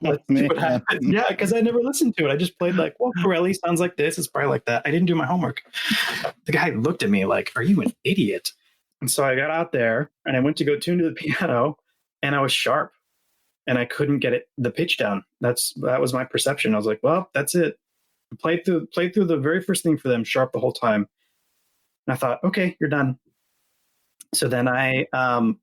let's see what happens." Yeah, because I never listened to it. I just played like, well, Corelli sounds like this. It's probably like that. I didn't do my homework. The guy looked at me like, "Are you an idiot?" And so I got out there and I went to go tune to the piano, and I was sharp. And I couldn't get the pitch down. That was my perception. I was like, well, that's it. Played through the very first thing for them, sharp the whole time. And I thought, okay, you're done. So then I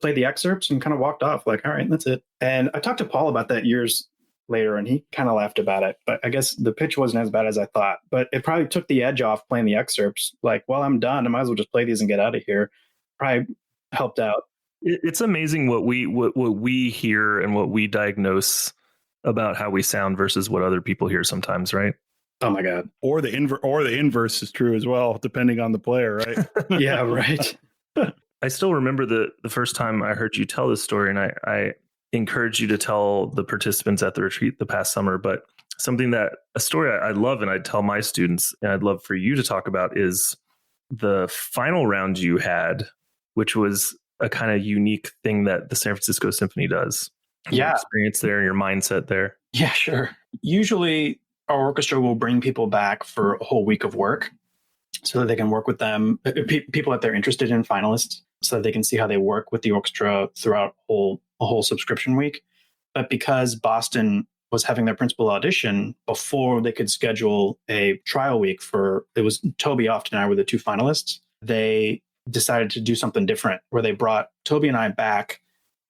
played the excerpts and kind of walked off like, all right, that's it. And I talked to Paul about that years later, and he kind of laughed about it. But I guess the pitch wasn't as bad as I thought. But it probably took the edge off playing the excerpts. Like, well, I'm done. I might as well just play these and get out of here. Probably helped out. It's amazing what we hear and what we diagnose about how we sound versus what other people hear sometimes, right? Oh my God. Or the inverse is true as well, depending on the player, right? Yeah, right. I still remember the first time I heard you tell this story, and I encourage you to tell the participants at the retreat the past summer. But a story I love and I tell my students, and I'd love for you to talk about, is the final round you had, which was a kind of unique thing that the San Francisco Symphony does. Yeah. Your experience there and your mindset there. Yeah, sure. Usually our orchestra will bring people back for a whole week of work so that they can work with them, people that they're interested in, finalists, so that they can see how they work with the orchestra throughout a whole subscription week. But because Boston was having their principal audition before they could schedule a trial week it was Toby Oft and I were the two finalists, they decided to do something different where they brought Toby and I back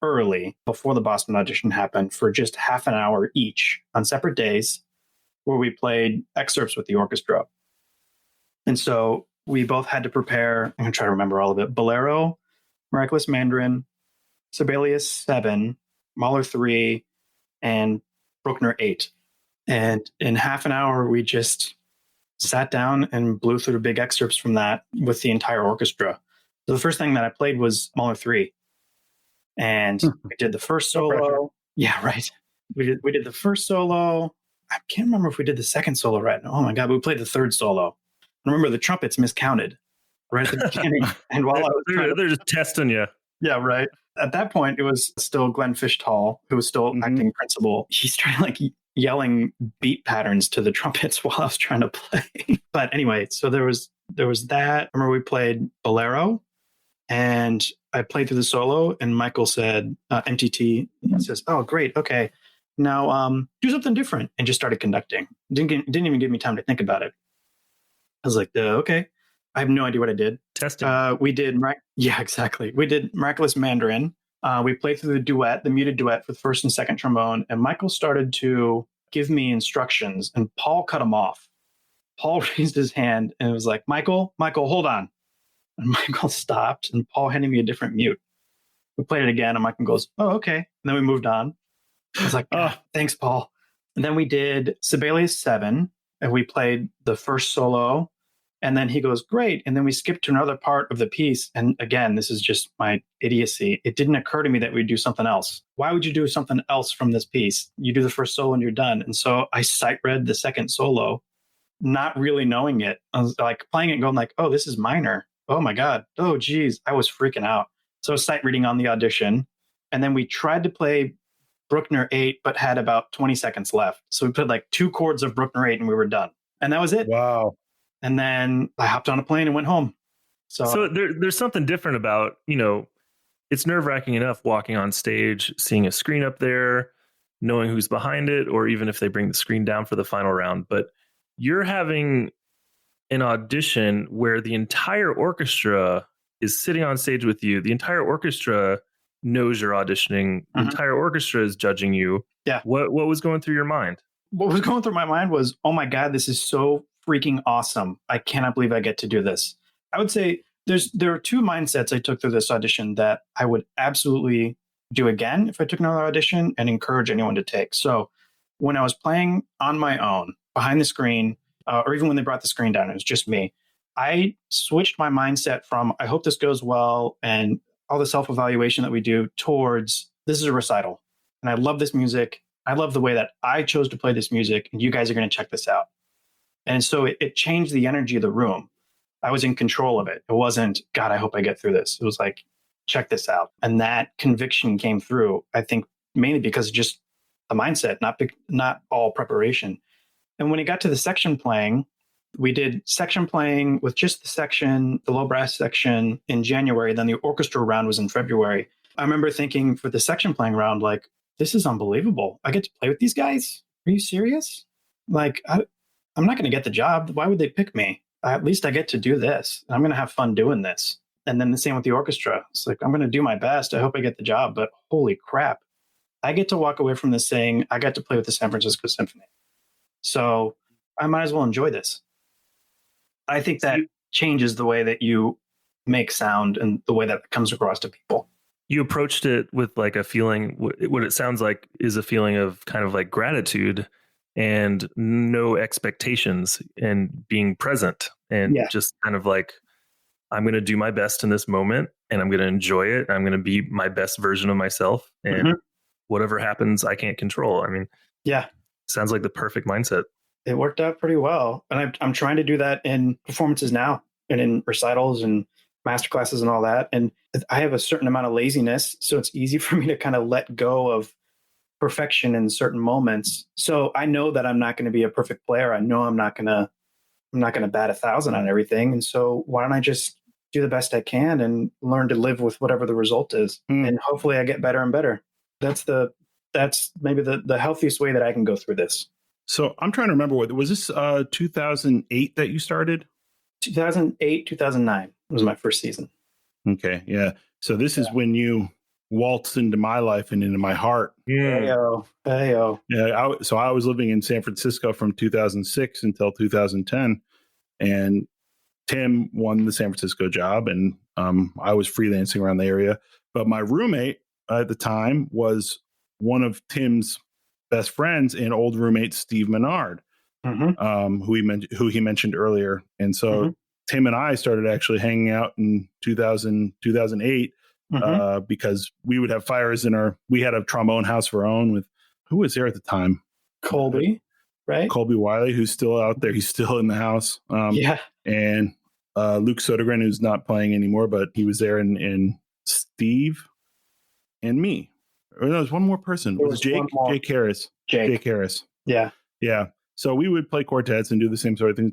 early before the Boston audition happened for just half an hour each on separate days where we played excerpts with the orchestra. And so we both had to prepare, I'm going to try to remember all of it, Bolero, Miraculous Mandarin, Sibelius 7, Mahler 3, and Bruckner 8. And in half an hour, we just sat down and blew through the big excerpts from that with the entire orchestra. So the first thing that I played was Mahler 3. And we did the first solo. Yeah, right. We did the first solo. I can't remember if we did the second solo right now. Oh my God, we played the third solo. Remember, the trumpets miscounted right at the beginning. And while they're just testing you. Yeah, right. At that point, it was still Glenn Fishtall, who was still acting principal. He's trying like yelling beat patterns to the trumpets while I was trying to play. But anyway, so there was that. I remember we played Bolero, and I played through the solo, and Michael said, MTT, he says, "Oh, great. Okay. Now do something different," and just started conducting. Didn't even give me time to think about it. I was like, okay. I have no idea what I did. Testing. We did, yeah, exactly. We did Miraculous Mandarin. We played through the muted duet for the first and second trombone, and Michael started to give me instructions, and Paul cut him off. Paul raised his hand and it was like, Michael, hold on. And Michael stopped, and Paul handed me a different mute. We played it again, and Michael goes, "Oh, okay." And then we moved on. I was like, "Oh, thanks, Paul." And then we did Sibelius 7, and we played the first solo. And then he goes, "Great." And then we skipped to another part of the piece. And again, this is just my idiocy. It didn't occur to me that we'd do something else. Why would you do something else from this piece? You do the first solo and you're done. And so I sight read the second solo, not really knowing it. I was like playing it and going like, "Oh, this is minor. Oh my God. Oh, geez." I was freaking out. So sight reading on the audition. And then we tried to play Bruckner 8, but had about 20 seconds left. So we played like 2 chords of Bruckner 8 and we were done. And that was it. Wow. And then I hopped on a plane and went home. So there's something different about, it's nerve-wracking enough walking on stage, seeing a screen up there, knowing who's behind it, or even if they bring the screen down for the final round. But you're having an audition where the entire orchestra is sitting on stage with you. The entire orchestra knows you're auditioning. The entire orchestra is judging you. Yeah. What was going through your mind? What was going through my mind was, oh my God, this is so freaking awesome. I cannot believe I get to do this. I would say there are two mindsets I took through this audition that I would absolutely do again if I took another audition, and encourage anyone to take. So when I was playing on my own behind the screen, or even when they brought the screen down, it was just me. I switched my mindset from, I hope this goes well, and all the self-evaluation that we do, towards, this is a recital. And I love this music. I love the way that I chose to play this music, and you guys are going to check this out. And so it changed the energy of the room. I was in control of it. It wasn't, God, I hope I get through this. It was like, check this out. And that conviction came through, I think, mainly because of just the mindset, not all preparation. And when it got to the section playing, we did section playing with just the section, the low brass section, in January. Then the orchestra round was in February. I remember thinking, for the section playing round, like, this is unbelievable. I get to play with these guys? Are you serious? Like, I'm not going to get the job. Why would they pick me? At least I get to do this. I'm going to have fun doing this. And then the same with the orchestra. It's like, I'm going to do my best. I hope I get the job, but holy crap. I get to walk away from this saying, I got to play with the San Francisco Symphony. So I might as well enjoy this. I think that changes the way that you make sound and the way that it comes across to people. You approached it with like a feeling, what it sounds like is a feeling of kind of like gratitude and no expectations, and being present, and just kind of like, I'm going to do my best in this moment, and I'm going to enjoy it. I'm going to be my best version of myself, and whatever happens, I can't control. I mean, sounds like the perfect mindset. It worked out pretty well. And I'm trying to do that in performances now, and in recitals and masterclasses and all that. And I have a certain amount of laziness, so it's easy for me to kind of let go of perfection in certain moments. So I know that I'm not going to be a perfect player. I know I'm not going to bat 1,000 on everything. And so why don't I just do the best I can and learn to live with whatever the result is? And hopefully I get better and better. That's maybe the healthiest way that I can go through this. So I'm trying to remember, was this 2008 that you started? 2008, 2009 was my first season. Okay. Yeah. So this is when you waltzed into my life and into my heart. Hey-o. Yeah. So I was living in San Francisco from 2006 until 2010, and Tim won the San Francisco job, and I was freelancing around the area. But my roommate at the time was one of Tim's best friends and old roommate, Steve Menard, who he mentioned earlier. And so Tim and I started actually hanging out in 2008 because we would have fires we had a trombone house of our own with, who was there at the time? Colby, right? Colby Wiley, who's still out there. He's still in the house. And Luke Sodergren, who's not playing anymore, but he was there, and Steve and me. Or no, there's one more person. It was Jake Harris. Jake Harris. Yeah. Yeah. So we would play quartets and do the same sort of thing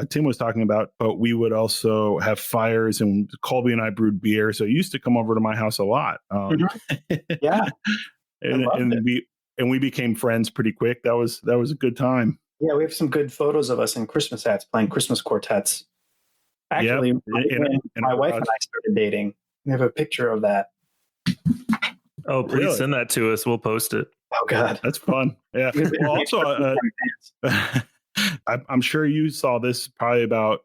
Tim was talking about, but we would also have fires, and Colby and I brewed beer. So he used to come over to my house a lot. Yeah. and we became friends pretty quick. That was a good time. Yeah, we have some good photos of us in Christmas hats playing Christmas quartets. Actually, my wife and I started dating. We have a picture of that. Oh, please send that to us. We'll post it. Oh, God. That's fun. Yeah. Well, also, I'm sure you saw this probably about,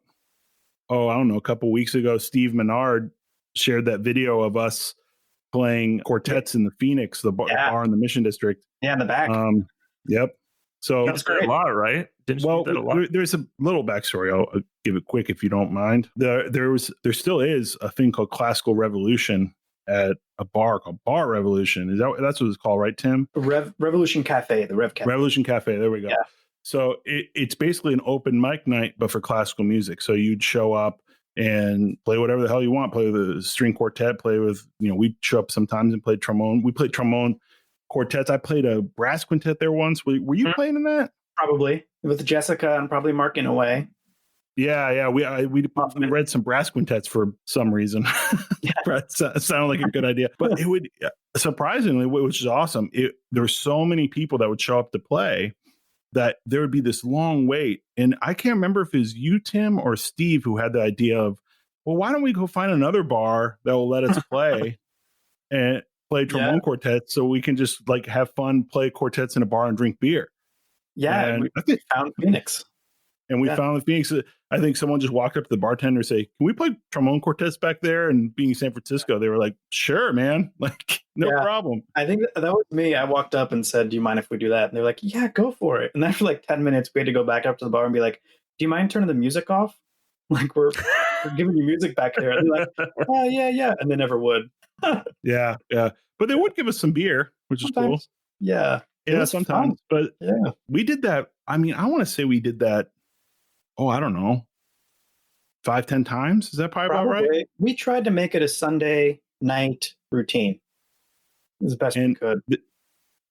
a couple weeks ago. Steve Menard shared that video of us playing quartets in the Phoenix, the bar in the Mission District. Yeah, in the back. Yep. So that's great. A lot, right? There's a little backstory. I'll give it quick if you don't mind. There still is a thing called Classical Revolution at a bar called Bar Revolution. That's what it's called, right, Tim? Revolution Cafe, the Rev Cafe. Revolution Cafe. There we go. Yeah. So it's basically an open mic night, but for classical music. So you'd show up and play whatever the hell you want. Play with a string quartet. Play with, we'd show up sometimes and play trombone. We played trombone quartets. I played a brass quintet there once. Were you playing in that? Probably with Jessica and probably Mark Inouye. Yeah. We read some brass quintets for some reason. It sounded like a good idea, but it would surprisingly, which is awesome. There were so many people that would show up to play that there would be this long wait. And I can't remember if it was you, Tim, or Steve who had the idea of, well, why don't we go find another bar that will let us play and play trombone quartets so we can just like have fun, play quartets in a bar and drink beer. Yeah, and we found Phoenix. And we found the Phoenix. I think someone just walked up to the bartender and say, "Can we play trombone quartets back there?" And being in San Francisco, they were like, "Sure, man. Like, no problem." I think that was me. I walked up and said, "Do you mind if we do that?" And they're like, "Yeah, go for it." And after like 10 minutes, we had to go back up to the bar and be like, "Do you mind turning the music off? Like, we're giving you music back here." And they're like, "Oh, yeah." And they never would. Yeah. But they would give us some beer, which is cool. Yeah. Yeah, sometimes. Fun. But we did that. I mean, I want to say we did that. Oh, I don't know. 5-10 times? Is that probably about right? We tried to make it a Sunday night routine as best we could.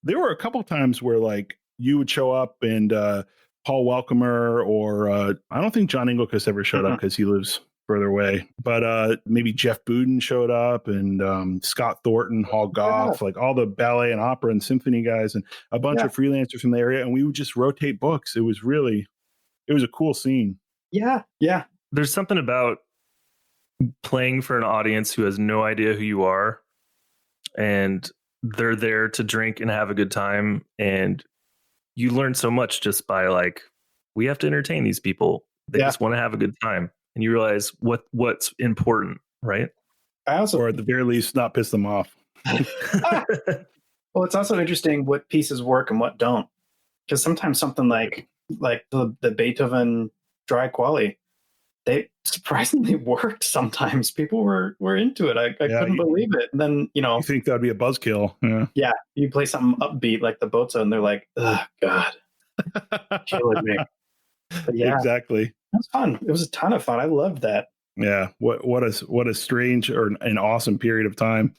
There were a couple times where like you would show up and Paul Welcomer or I don't think John Inglekus ever showed up because he lives further away. But maybe Jeff Budin showed up and Scott Thornton, Hall Goff, like all the ballet and opera and symphony guys and a bunch of freelancers from the area. And we would just rotate books. It was a cool scene. Yeah. There's something about playing for an audience who has no idea who you are, and they're there to drink and have a good time. And you learn so much just by like, we have to entertain these people. They just want to have a good time. And you realize what's important, right? Or at the very least, not piss them off. Well, it's also interesting what pieces work and what don't. Because sometimes something like the Beethoven dry quali, they surprisingly worked sometimes. People were into it. I couldn't believe it. And then, you think that'd be a buzzkill. Yeah. You play something upbeat like the Bozo and they're like, oh, God, killing me. But exactly. It was fun. It was a ton of fun. I loved that. Yeah. What a strange or an awesome period of time.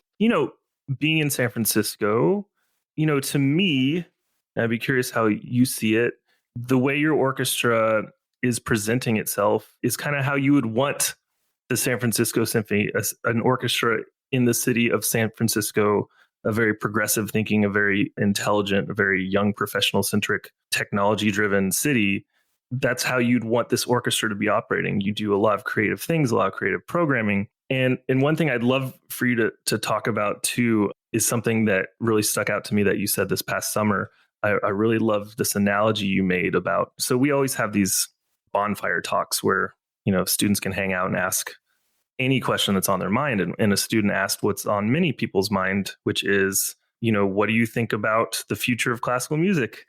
Being in San Francisco, to me, I'd be curious how you see it. The way your orchestra is presenting itself is kind of how you would want the San Francisco Symphony, an orchestra in the city of San Francisco, a very progressive thinking, a very intelligent, a very young professional centric, technology driven city. That's how you'd want this orchestra to be operating. You do a lot of creative things, a lot of creative programming. And one thing I'd love for you to talk about too is something that really stuck out to me that you said this past summer. I really love this analogy you made about, so we always have these bonfire talks where, students can hang out and ask any question that's on their mind. And a student asked what's on many people's mind, which is, what do you think about the future of classical music?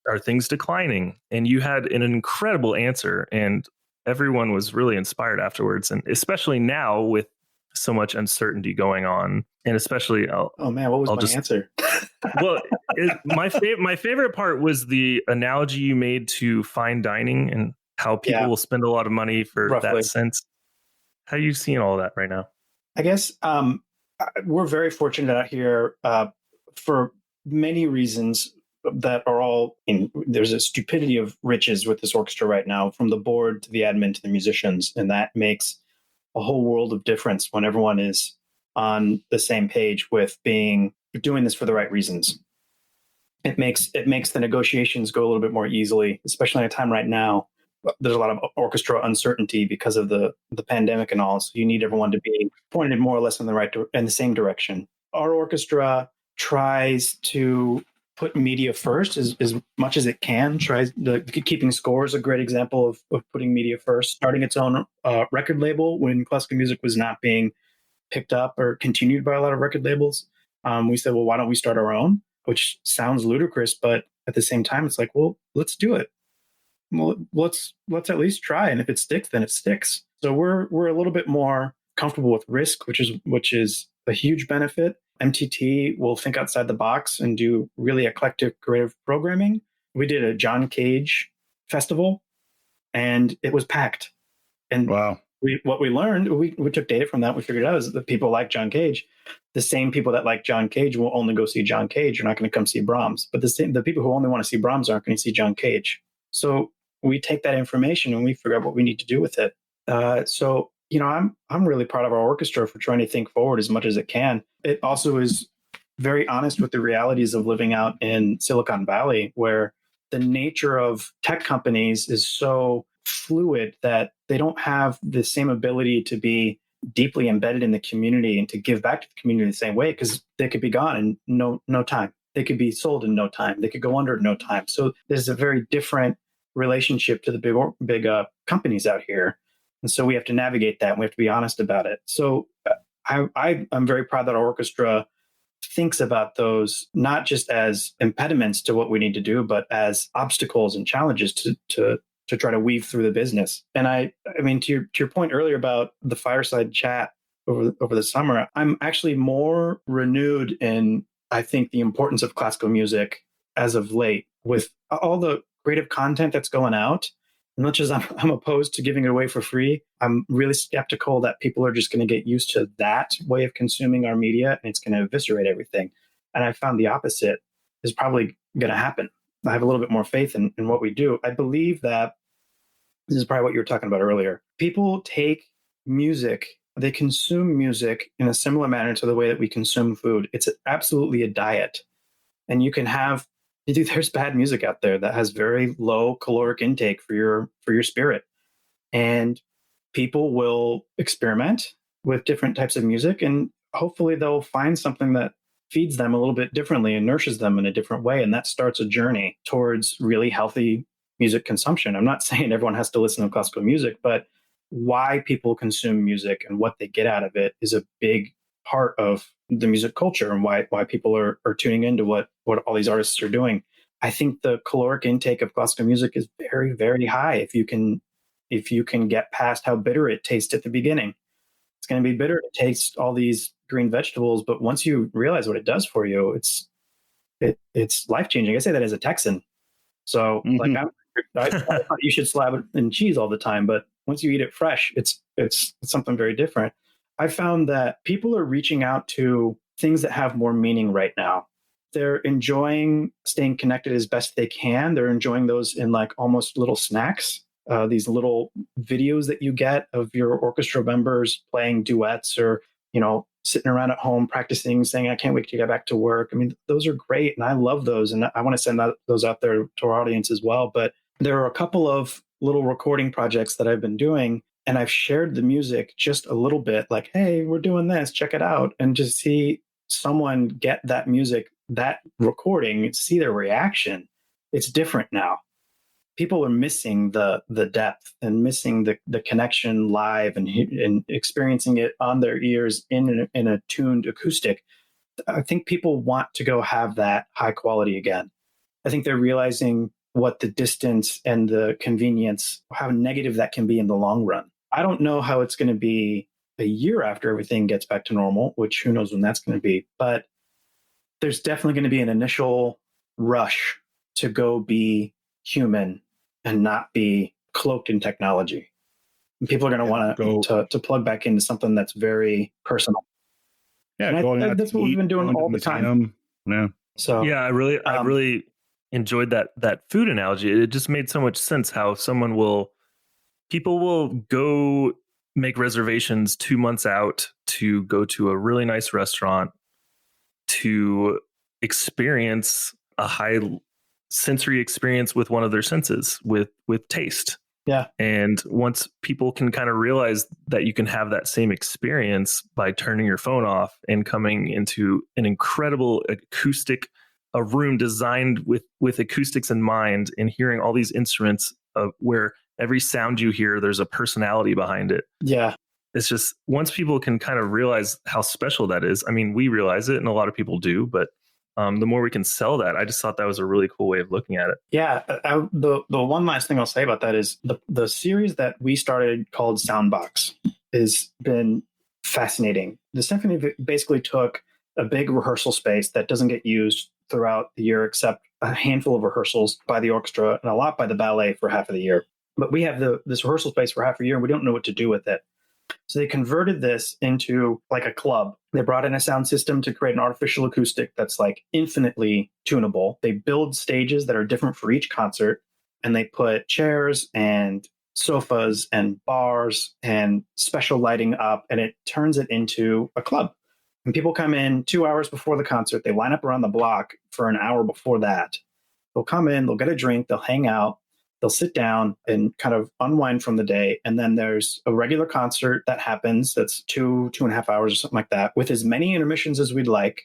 Are things declining? And you had an incredible answer, and everyone was really inspired afterwards. And especially now with so much uncertainty going on, and especially, what was my answer? Well, my favorite part was the analogy you made to fine dining and how people will spend a lot of money for that sense. How are you seeing all that right now? I guess we're very fortunate out here for many reasons that are all there's a stupidity of riches with this orchestra right now, from the board to the admin to the musicians. And that makes a whole world of difference when everyone is on the same page with doing this for the right reasons. It makes the negotiations go a little bit more easily, especially at a time right now. There's a lot of orchestra uncertainty because of the pandemic and all. So you need everyone to be pointed more or less in the same direction. Our orchestra tries to put media first as much as it can. Keeping Score is a great example of putting media first. Starting its own record label when classical music was not being picked up or continued by a lot of record labels. We said, well, why don't we start our own? Which sounds ludicrous, but at the same time, it's like, well, let's do it. Well, let's at least try, and if it sticks, then it sticks. So we're a little bit more comfortable with risk, which is a huge benefit. MTT will think outside the box and do really eclectic creative programming. We did a John Cage festival, and it was packed. And wow. What we learned, we took data from that. We figured out is that people like John Cage. The same people that like John Cage will only go see John Cage. You're not going to come see Brahms. But the people who only want to see Brahms aren't going to see John Cage. So we take that information and we figure out what we need to do with it. So, I'm really proud of our orchestra for trying to think forward as much as it can. It also is very honest with the realities of living out in Silicon Valley, where the nature of tech companies is so fluid that they don't have the same ability to be deeply embedded in the community and to give back to the community the same way, because they could be gone in no time. They could be sold in no time. They could go under in no time. So there's a very different relationship to the big companies out here. And so we have to navigate that. And we have to be honest about it. So I'm very proud that our orchestra thinks about those not just as impediments to what we need to do, but as obstacles and challenges to try to weave through the business. And I mean, to your point earlier about the fireside chat over the summer, I'm actually more renewed in, I think, the importance of classical music as of late, with all the creative content that's going out. As much as I'm opposed to giving it away for free, I'm really skeptical that people are just going to get used to that way of consuming our media, and it's going to eviscerate everything. And I found the opposite is probably going to happen. I have a little bit more faith in what we do. I believe that this is probably what you were talking about earlier. People take music, they consume music in a similar manner to the way that we consume food. It's absolutely a diet. And you can have, there's bad music out there that has very low caloric intake for your spirit. And people will experiment with different types of music, and hopefully they'll find something that feeds them a little bit differently and nourishes them in a different way. And that starts a journey towards really healthy music consumption. I'm not saying everyone has to listen to classical music, but why people consume music and what they get out of it is a big part of the music culture, and why people are tuning into what all these artists are doing. I think the caloric intake of classical music is very, very high. If you can get past how bitter it tastes at the beginning, it's going to be bitter to taste all these green vegetables. But once you realize what it does for you, it's life changing. I say that as a Texan. So I thought you should slab it in cheese all the time, but once you eat it fresh, it's something very different. I found that people are reaching out to things that have more meaning right now. They're enjoying staying connected as best they can. They're enjoying those in like almost little snacks, these little videos that you get of your orchestra members playing duets, or, sitting around at home practicing, saying, I can't wait to get back to work. I mean, those are great. And I love those. And I want to send those out there to our audience as well. But there are a couple of little recording projects that I've been doing, and I've shared the music just a little bit, like, hey, we're doing this, check it out. And just see someone get that music, that recording, see their reaction. It's different now. People are missing the depth and missing the connection live and experiencing it on their ears in a tuned acoustic. I think people want to go have that high quality again. I think they're realizing what the distance and the convenience, how negative that can be in the long run. I don't know how it's going to be a year after everything gets back to normal, which who knows when that's going to be. But there's definitely going to be an initial rush to go be human and not be cloaked in technology. And people are going to want to plug back into something that's very personal. Yeah, that's what we've been doing all the time. Yeah. So yeah, I really enjoyed that food analogy. It just made so much sense how people will go make reservations 2 months out to go to a really nice restaurant to experience a high sensory experience with one of their senses, with taste. Yeah. And once people can kind of realize that you can have that same experience by turning your phone off and coming into an incredible a room designed with acoustics in mind, and hearing all these instruments where every sound you hear, there's a personality behind it. Yeah. It's just, once people can kind of realize how special that is, I mean, we realize it and a lot of people do, but the more we can sell that, I just thought that was a really cool way of looking at it. Yeah. The one last thing I'll say about that is the series that we started called Soundbox has been fascinating. The symphony basically took a big rehearsal space that doesn't get used throughout the year, except a handful of rehearsals by the orchestra and a lot by the ballet for half of the year. But we have this rehearsal space for half a year, and we don't know what to do with it. So they converted this into like a club. They brought in a sound system to create an artificial acoustic that's like infinitely tunable. They build stages that are different for each concert. and they put chairs and sofas and bars and special lighting up, and it turns it into a club. And people come in 2 hours before the concert. They line up around the block for an hour before that. They'll come in, they'll get a drink, they'll hang out, they'll sit down and kind of unwind from the day. And then there's a regular concert that happens that's 2.5 hours or something like that, with as many intermissions as we'd like.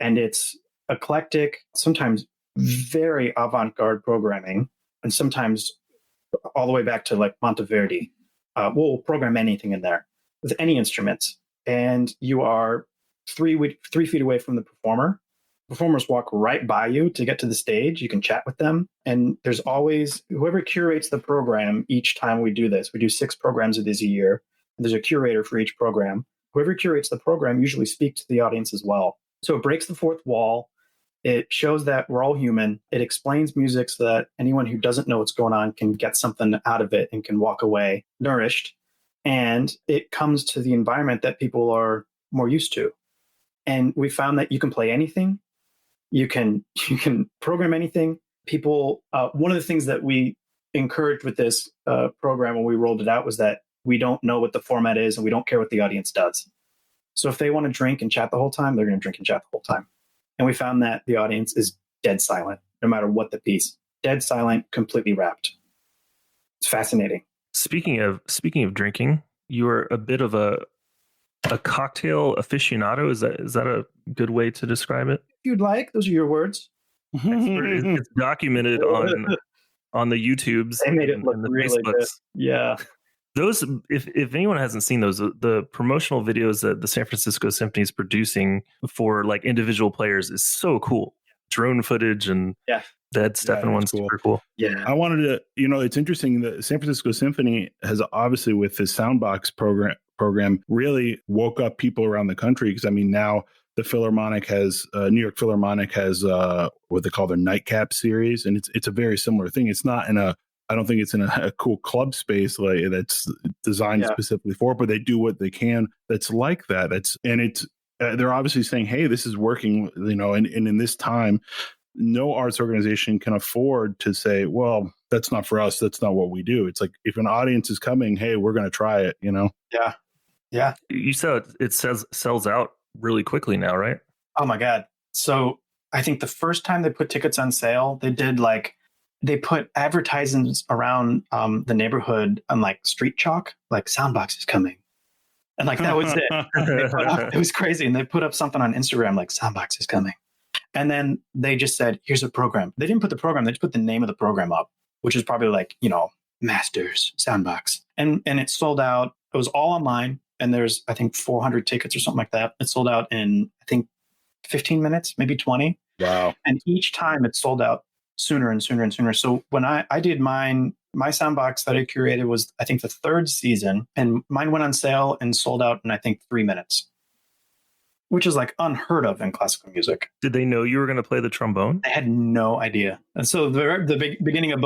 And it's eclectic, sometimes very avant-garde programming, and sometimes all the way back to like Monteverdi. We'll program anything in there with any instruments. And you are 3 feet away from the performer. Performers walk right by you to get to the stage. You can chat with them. And there's always whoever curates the program each time we do this. We do 6 programs of these a year. And there's a curator for each program. Whoever curates the program usually speaks to the audience as well. So it breaks the fourth wall. It shows that we're all human. It explains music so that anyone who doesn't know what's going on can get something out of it and can walk away nourished. And it comes to the environment that people are more used to. And we found that you can play anything. You can program anything. People, one of the things that we encouraged with this program when we rolled it out was that we don't know what the format is and we don't care what the audience does. So if they want to drink and chat the whole time, they're going to drink and chat the whole time. And we found that the audience is dead silent, no matter what the piece. Dead silent, completely wrapped. It's fascinating. Speaking of drinking, you're a bit of a cocktail aficionado. Is that a good way to describe it? If you'd like, those are your words. It's documented on the YouTubes. They made it and look the really Facebooks. good. Yeah. Those, if anyone hasn't seen those, the promotional videos that the San Francisco Symphony is producing for like individual players is so cool. Drone footage and that Stefan one's cool. super cool. Yeah. I wanted to, it's interesting that San Francisco Symphony has obviously with this Soundbox program really woke up people around the country. Because now the Philharmonic has, New York Philharmonic has what they call their Nightcap series. And it's a very similar thing. It's not I don't think it's in a cool club space like that's designed specifically for it, but they do what they can that's like that. They're obviously saying, hey, this is working, and in this time, no arts organization can afford to say, well, that's not for us. That's not what we do. It's like if an audience is coming, hey, we're going to try it, Yeah. Yeah. You said it sells out really quickly now, right? Oh my God. So I think the first time they put tickets on sale, they put advertisements around the neighborhood on like street chalk, like Soundbox is coming. And like, that was it. It was crazy. And they put up something on Instagram, like Soundbox is coming. And then they just said, here's a program. They didn't put the program. They just put the name of the program up, which is probably like, Masters Soundbox. And it sold out. It was all online. And there's, I think, 400 tickets or something like that. It sold out in, I think, 15 minutes, maybe 20. Wow. And each time it sold out sooner and sooner and sooner. So when I did mine, my Soundbox that I curated was, I think, the 3rd season, and mine went on sale and sold out in, I think, 3 minutes, which is like unheard of in classical music. Did they know you were going to play the trombone? I had no idea. And so the beginning of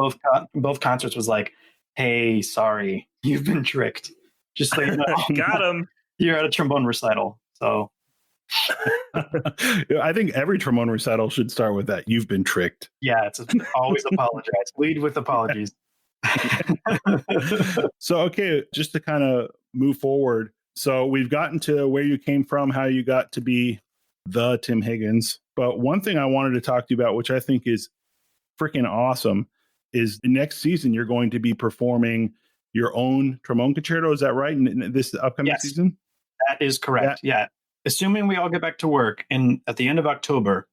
both concerts was like, hey, sorry, you've been tricked. Just so you know. Got him. You're at a trombone recital. So I think every trombone recital should start with that. You've been tricked. Yeah, it's always apologize. Lead with apologies. So, okay, just to kind of move forward. So we've gotten to where you came from, how you got to be the Tim Higgins. But one thing I wanted to talk to you about, which I think is freaking awesome, is next season you're going to be performing your own trombone concerto. Is that right? In this upcoming season? That is correct. Yeah. Assuming we all get back to work, and at the end of October,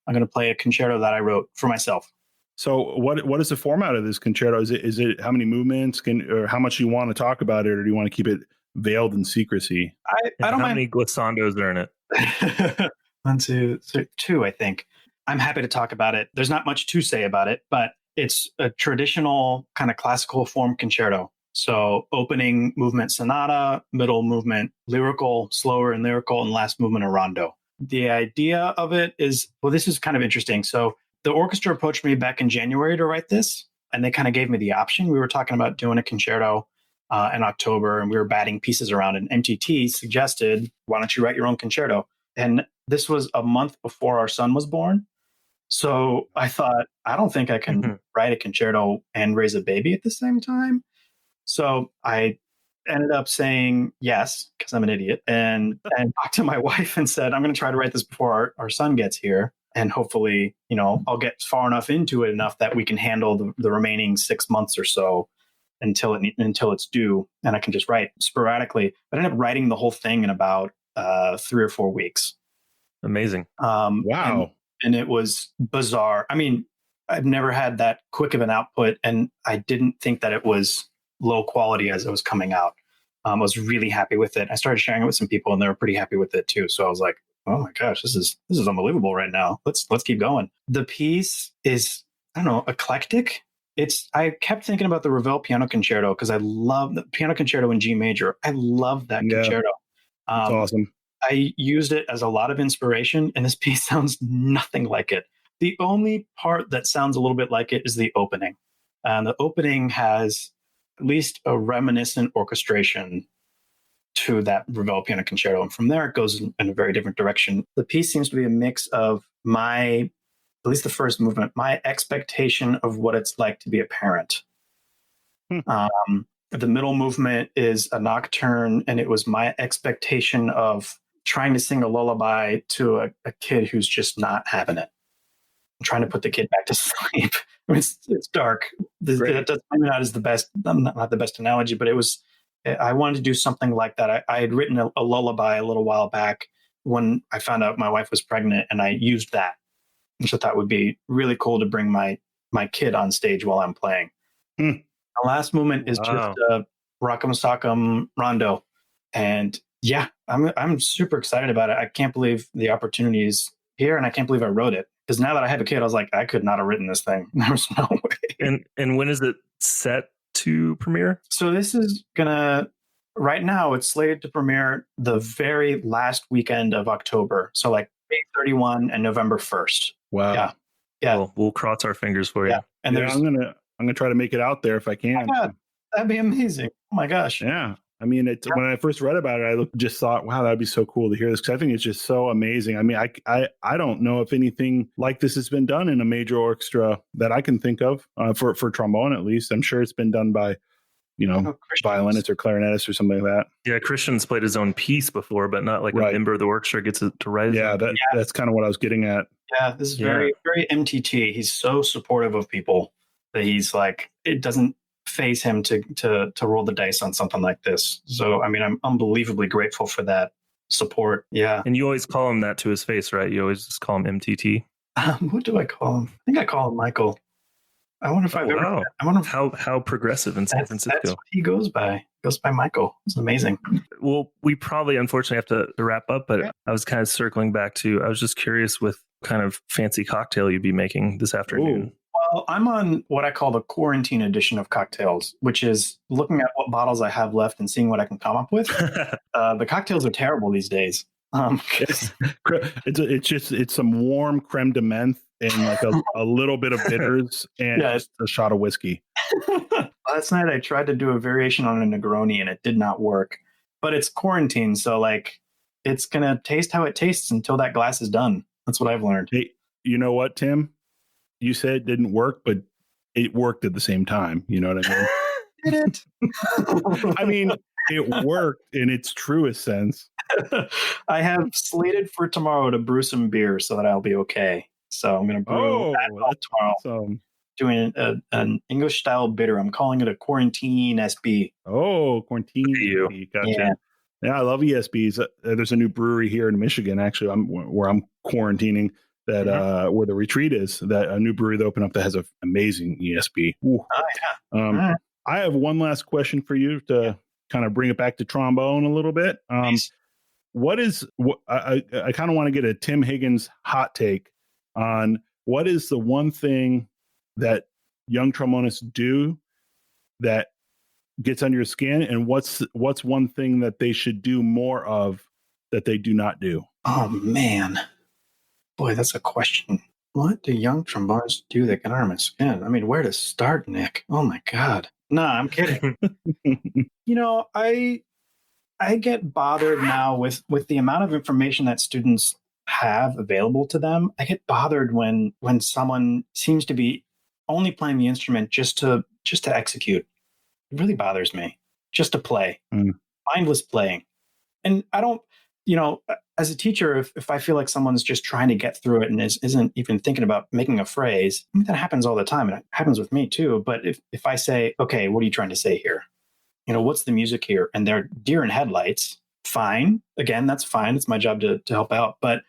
I'm going to play a concerto that I wrote for myself. So what is the format of this concerto? Is it how many movements or how much you want to talk about it, or do you want to keep it veiled in secrecy? I don't mind. How many glissandos are in it? 1, 2, 3, 2, I think. I'm happy to talk about it. There's not much to say about it, but it's a traditional kind of classical form concerto. So opening movement sonata, middle movement lyrical, slower and lyrical, and last movement a rondo. The idea of it is, this is kind of interesting. So the orchestra approached me back in January to write this, and they kind of gave me the option. We were talking about doing a concerto in October, and we were batting pieces around, and MTT suggested, why don't you write your own concerto? And this was a month before our son was born. So I thought, I don't think I can write a concerto and raise a baby at the same time. So I ended up saying yes, because I'm an idiot, and talked to my wife and said, I'm going to try to write this before our son gets here. And hopefully, I'll get far enough into it enough that we can handle the remaining 6 months or so until it's due. And I can just write sporadically. But I ended up writing the whole thing in about 3 or 4 weeks. Amazing. Wow. And it was bizarre. I mean, I've never had that quick of an output, and I didn't think that it was low quality as it was coming out. I was really happy with it. I started sharing it with some people, and they were pretty happy with it too. So I was like, "Oh my gosh, this is unbelievable right now. Let's keep going." The piece is, I don't know, eclectic. I kept thinking about the Ravel Piano Concerto because I love the Piano Concerto in G major. I love that concerto. That's awesome. I used it as a lot of inspiration, and this piece sounds nothing like it. The only part that sounds a little bit like it is the opening. And the opening has at least a reminiscent orchestration to that Ravel Piano Concerto. And from there, it goes in a very different direction. The piece seems to be a mix of at least the first movement, my expectation of what it's like to be a parent. The middle movement is a nocturne, and it was my expectation of trying to sing a lullaby to a kid who's just not having it. I'm trying to put the kid back to sleep. I mean, it's dark. That not is the best, not the best analogy, but I wanted to do something like that. I had written a lullaby a little while back when I found out my wife was pregnant, and I used that, which I thought would be really cool to bring my kid on stage while I'm playing. The last movement is just a Rock'em Sock'em Rondo. And yeah, I'm super excited about it. I can't believe the opportunity is here, and I can't believe I wrote it. Because now that I have a kid, I was like, I could not have written this thing. There's no way. And when is it set to premiere? So this is right now it's slated to premiere the very last weekend of October. So like May 31 and November 1st. Wow. Yeah. Well, we'll cross our fingers for you. And I'm gonna try to make it out there if I can. Oh my God, that'd be amazing. Oh my gosh. Yeah. I mean, when I first read about it, I just thought, wow, that'd be so cool to hear this, because I think it's just so amazing. I mean, I don't know if anything like this has been done in a major orchestra that I can think of for trombone, at least. I'm sure it's been done by, violinists or clarinetists or something like that. Yeah, Christian's played his own piece before, but not like a member of the orchestra gets to write. Yeah, that's kind of what I was getting at. Yeah, this is very, very MTT. He's so supportive of people that he's like, it doesn't phase him to roll the dice on something like this. So, I mean, I'm unbelievably grateful for that support. Yeah. And you always call him that to his face, right? You always just call him MTT. What do I call him? I think I call him Michael. I wonder if I've ever. I wonder how progressive in San Francisco. That's what he goes by. He goes by Michael. It's amazing. Well, we probably unfortunately have to wrap up, but I was kind of circling back to. I was just curious with kind of fancy cocktail you'd be making this afternoon. Ooh. Well, I'm on what I call the quarantine edition of cocktails, which is looking at what bottles I have left and seeing what I can come up with. The cocktails are terrible these days. It's some warm creme de menthe and like a little bit of bitters and just a shot of whiskey. Last night I tried to do a variation on a Negroni and it did not work. But it's quarantine, so like it's gonna taste how it tastes until that glass is done. That's what I've learned. Hey, you know what, Tim? You said it didn't work, but it worked at the same time. You know what I mean? Did it? I mean, it worked in its truest sense. I have slated for tomorrow to brew some beer so that I'll be okay. So I'm going to brew that tomorrow. Awesome. Doing an English style bitter. I'm calling it a quarantine SB. Oh, quarantine SB. Gotcha. Yeah, I love ESBs. There's a new brewery here in Michigan, actually, where I'm quarantining. That where the retreat is, that a new brewery that opened up that has an amazing ESB. Ooh. Oh, yeah. I have one last question for you to kind of bring it back to trombone a little bit. I kind of want to get a Tim Higgins hot take on what is the one thing that young trombonists do that gets under your skin, and what's one thing that they should do more of that they do not do? Oh man. Boy, that's a question. What do young trombonists do that get under my skin? I mean, where to start, Nick? Oh my God. No, I'm kidding. I get bothered now with the amount of information that students have available to them. I get bothered when someone seems to be only playing the instrument just to execute. It really bothers me. Just to play. Mindless playing. And I don't, as a teacher, if I feel like someone's just trying to get through it and isn't even thinking about making a phrase, that happens all the time. And it happens with me too. But if I say, okay, what are you trying to say here? What's the music here? And they're deer in headlights, fine. Again, that's fine. It's my job to help out. But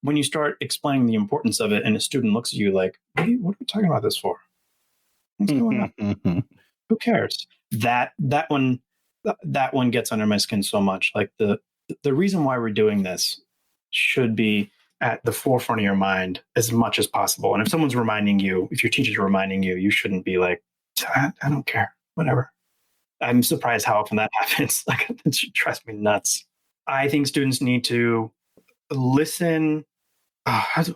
when you start explaining the importance of it and a student looks at you like, what are you talking about this for? What's going on? Who cares? That one gets under my skin so much. Like the reason why we're doing this should be at the forefront of your mind as much as possible. And if someone's reminding you, if your teacher's reminding you, you shouldn't be like, I don't care, whatever. I'm surprised how often that happens. Like, it drives me nuts. I think students need to listen.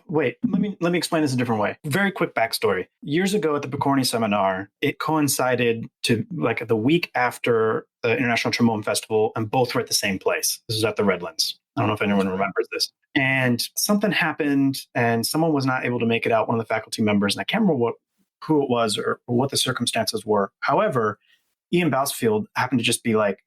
Wait, let me explain this a different way. Very quick backstory. Years ago at the Picorni seminar, it coincided to like the week after the International Trombone Festival, and both were at the same place. This is at the Redlands. I don't know if anyone remembers this. And something happened, and someone was not able to make it out, one of the faculty members, and I can't remember who it was or what the circumstances were. However, Ian Bousfield happened to just be like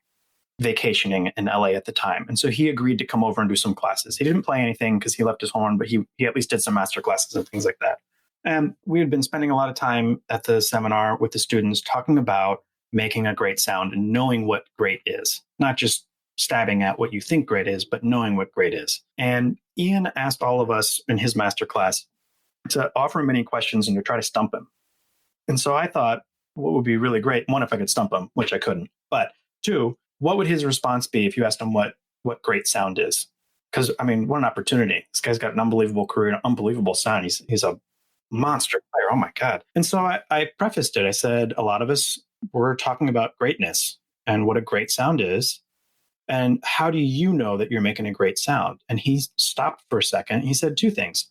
vacationing in LA at the time. And so he agreed to come over and do some classes. He didn't play anything because he left his horn, but he at least did some master classes and things like that. And we had been spending a lot of time at the seminar with the students talking about making a great sound and knowing what great is, not just stabbing at what you think great is, but knowing what great is. And Ian asked all of us in his master class to offer him any questions and to try to stump him. And so I thought, what would be really great? One, if I could stump him, which I couldn't. But two, what would his response be if you asked him what great sound is? Because, I mean, what an opportunity. This guy's got an unbelievable career, an unbelievable sound. He's a monster player. Oh, my God. And so I prefaced it. I said, a lot of us were talking about greatness and what a great sound is. And how do you know that you're making a great sound? And he stopped for a second. He said two things.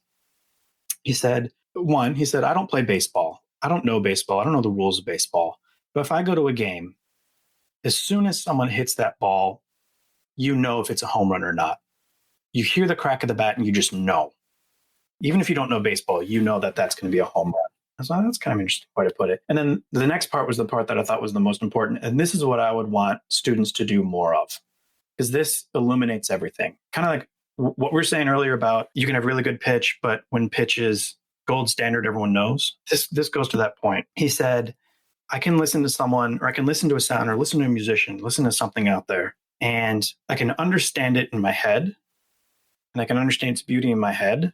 He said, one, I don't play baseball. I don't know baseball. I don't know the rules of baseball. But if I go to a game, as soon as someone hits that ball, you know if it's a home run or not. You hear the crack of the bat and you just know. Even if you don't know baseball, you know that that's going to be a home run. I thought, that's kind of an interesting way to put it. And then the next part was the part that I thought was the most important. And this is what I would want students to do more of, because this illuminates everything. Kind of like what we were saying earlier about you can have really good pitch, but when pitch is gold standard, everyone knows. This goes to that point. He said, I can listen to someone, or I can listen to a sound, or listen to a musician, listen to something out there, and I can understand it in my head, and I can understand its beauty in my head,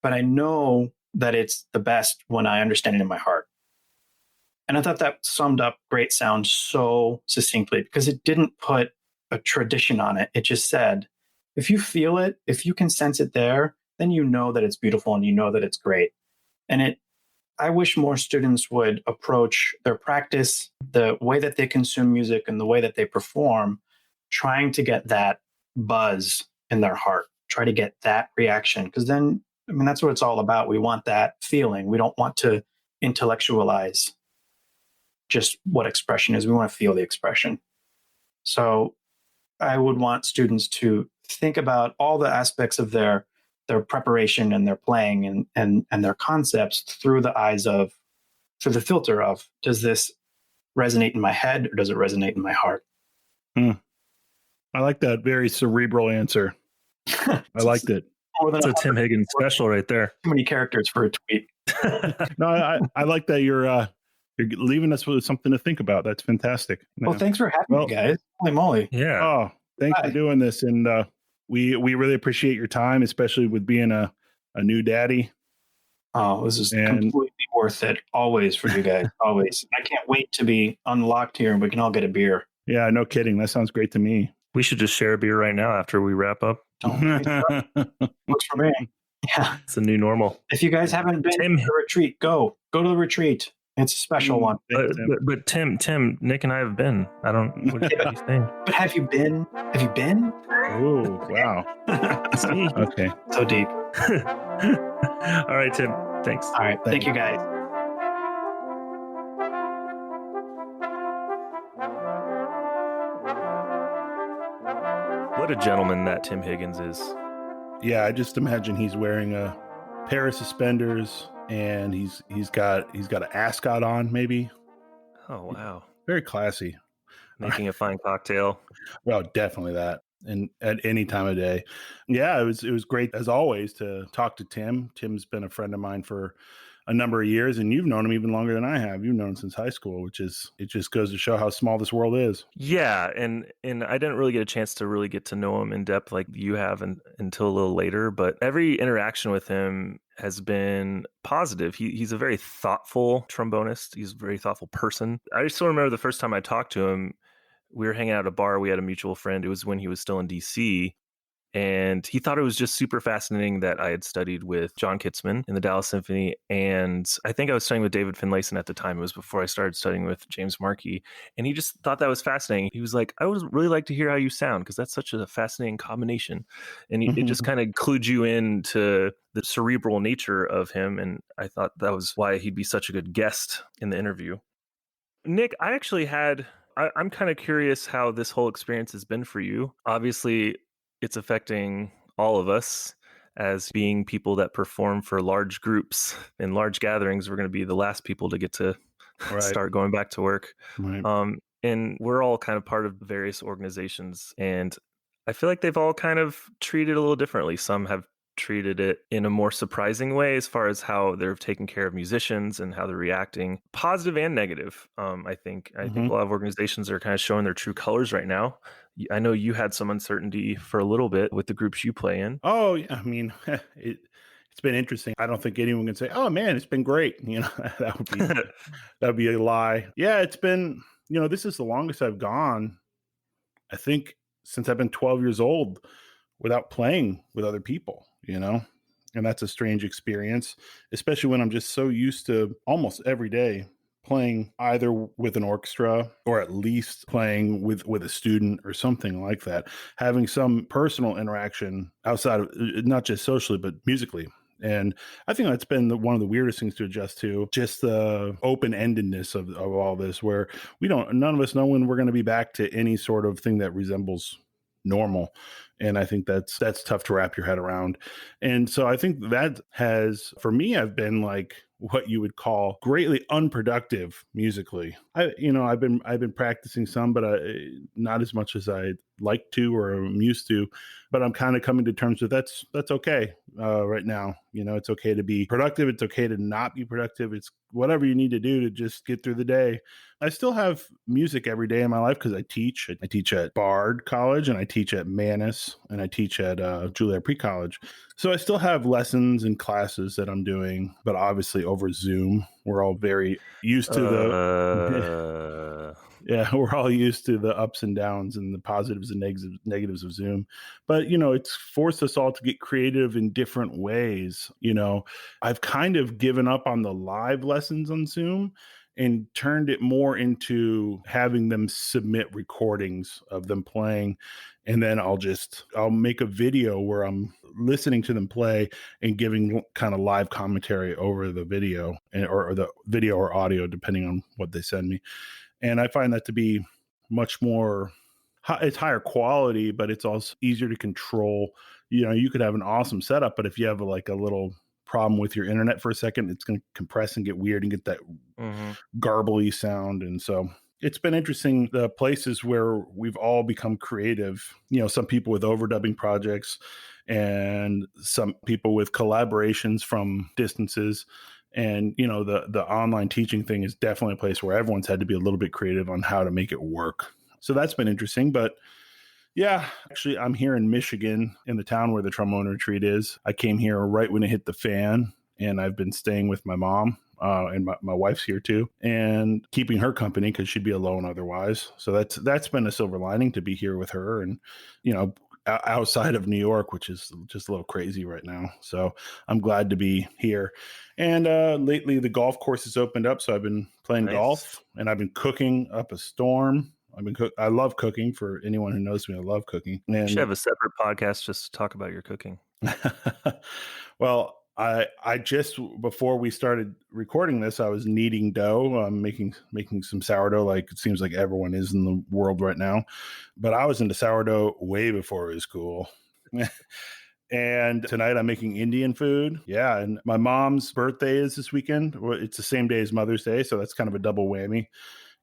but I know that it's the best when I understand it in my heart. And I thought that summed up great sound so succinctly, because it didn't put a tradition on it. It just said, if you feel it, if you can sense it there, then you know that it's beautiful and you know that it's great. And I wish more students would approach their practice, the way that they consume music and the way that they perform, trying to get that buzz in their heart, try to get that reaction. Because then, I mean, that's what it's all about. We want that feeling. We don't want to intellectualize just what expression is. We want to feel the expression. So I would want students to think about all the aspects of their preparation and their playing and their concepts through the filter of, does this resonate in my head or does it resonate in my heart? I like that very cerebral answer. I liked it. It's a Tim Higgins special right there. Too many characters for a tweet. No, I like that you're leaving us with something to think about. That's fantastic. Well, thanks for having me, guys. Holy moly. Yeah. Oh, thanks for doing this. And we really appreciate your time, especially with being a new daddy. Oh, this is completely worth it. Always for you guys. Always. I can't wait to be unlocked here and we can all get a beer. Yeah, no kidding. That sounds great to me. We should just share a beer right now after we wrap up. Works for me. Yeah. It's a new normal. If you guys haven't been to the retreat, go to the retreat. It's a special one. But Tim, Nick and I have been. I don't. What do you think? But have you been? Have you been? Oh, wow. See? Okay. So deep. All right, Tim. Thanks. All right. Thank you, guys. What a gentleman that Tim Higgins is. Yeah, I just imagine he's wearing a pair of suspenders and he's got an ascot on, maybe. Oh, wow. Very classy. Making a fine cocktail. Well, definitely that. And at any time of day. Yeah, it was great as always to talk to Tim. Tim's been a friend of mine for a number of years, and you've known him even longer than I have. You've known him since high school, it just goes to show how small this world is. Yeah, and I didn't really get a chance to really get to know him in depth like you have until a little later, but every interaction with him has been positive. He's a very thoughtful trombonist. He's a very thoughtful person. I still remember the first time I talked to him, we were hanging out at a bar. We had a mutual friend. It was when he was still in DC. And he thought it was just super fascinating that I had studied with John Kitzman in the Dallas Symphony. And I think I was studying with David Finlayson at the time. It was before I started studying with James Markey. And he just thought that was fascinating. He was like, I would really like to hear how you sound because that's such a fascinating combination. And it just kind of clued you into the cerebral nature of him. And I thought that was why he'd be such a good guest in the interview. Nick, I'm kind of curious how this whole experience has been for you. Obviously, it's affecting all of us as being people that perform for large groups and large gatherings. We're going to be the last people to get to start going back to work. Right. And we're all kind of part of various organizations. And I feel like they've all kind of treated it a little differently. Some have treated it in a more surprising way as far as how they're taking care of musicians and how they're reacting, positive and negative. I think a lot of organizations are kind of showing their true colors right now. I know you had some uncertainty for a little bit with the groups you play in. Oh, yeah. I mean, it's been interesting. I don't think anyone can say, "Oh man, it's been great." That would be a lie. Yeah, it's been. This is the longest I've gone, I think, since I've been 12 years old without playing with other people. And that's a strange experience, especially when I'm just so used to almost every day playing either with an orchestra or at least playing with a student or something like that, having some personal interaction outside of not just socially, but musically. And I think that's been one of the weirdest things to adjust to, just the open-endedness of all this, where none of us know when we're going to be back to any sort of thing that resembles normal. And I think that's tough to wrap your head around. And so I think that has, for me, I've been like what you would call greatly unproductive musically. I've been practicing some, but not as much as I'd like to or am used to. But I'm kind of coming to terms with that's okay right now. It's okay to be productive. It's okay to not be productive. It's whatever you need to do to just get through the day. I still have music every day in my life because I teach. I teach at Bard College and I teach at Manus and I teach at Juilliard Pre-College. So I still have lessons and classes that I'm doing, but obviously over Zoom. We're all very used to we're all used to the ups and downs and the positives and negatives of Zoom. But, it's forced us all to get creative in different ways. I've kind of given up on the live lessons on Zoom and turned it more into having them submit recordings of them playing. And then I'll make a video where I'm listening to them play and giving kind of live commentary over the video or the video or audio, depending on what they send me. And I find that to be much more, it's higher quality, but it's also easier to control. You could have an awesome setup, but if you have a little problem with your internet for a second, it's going to compress and get weird and get that garbly sound. And so it's been interesting, the places where we've all become creative, some people with overdubbing projects and some people with collaborations from distances. And, the online teaching thing is definitely a place where everyone's had to be a little bit creative on how to make it work. So that's been interesting. But yeah, actually, I'm here in Michigan, in the town where the trombone retreat is. I came here right when it hit the fan, and I've been staying with my mom, and my wife's here too, and keeping her company because she'd be alone otherwise. So that's been a silver lining to be here with her, and outside of New York, which is just a little crazy right now. So I'm glad to be here. And lately, the golf course has opened up, so I've been playing golf, and I've been cooking up a storm. I love cooking. For anyone who knows me, I love cooking. And you should have a separate podcast just to talk about your cooking. Well, I just, before we started recording this, I was kneading dough. I'm making some sourdough, like it seems like everyone is in the world right now. But I was into sourdough way before it was cool. And tonight I'm making Indian food. Yeah. And my mom's birthday is this weekend. It's the same day as Mother's Day. So that's kind of a double whammy.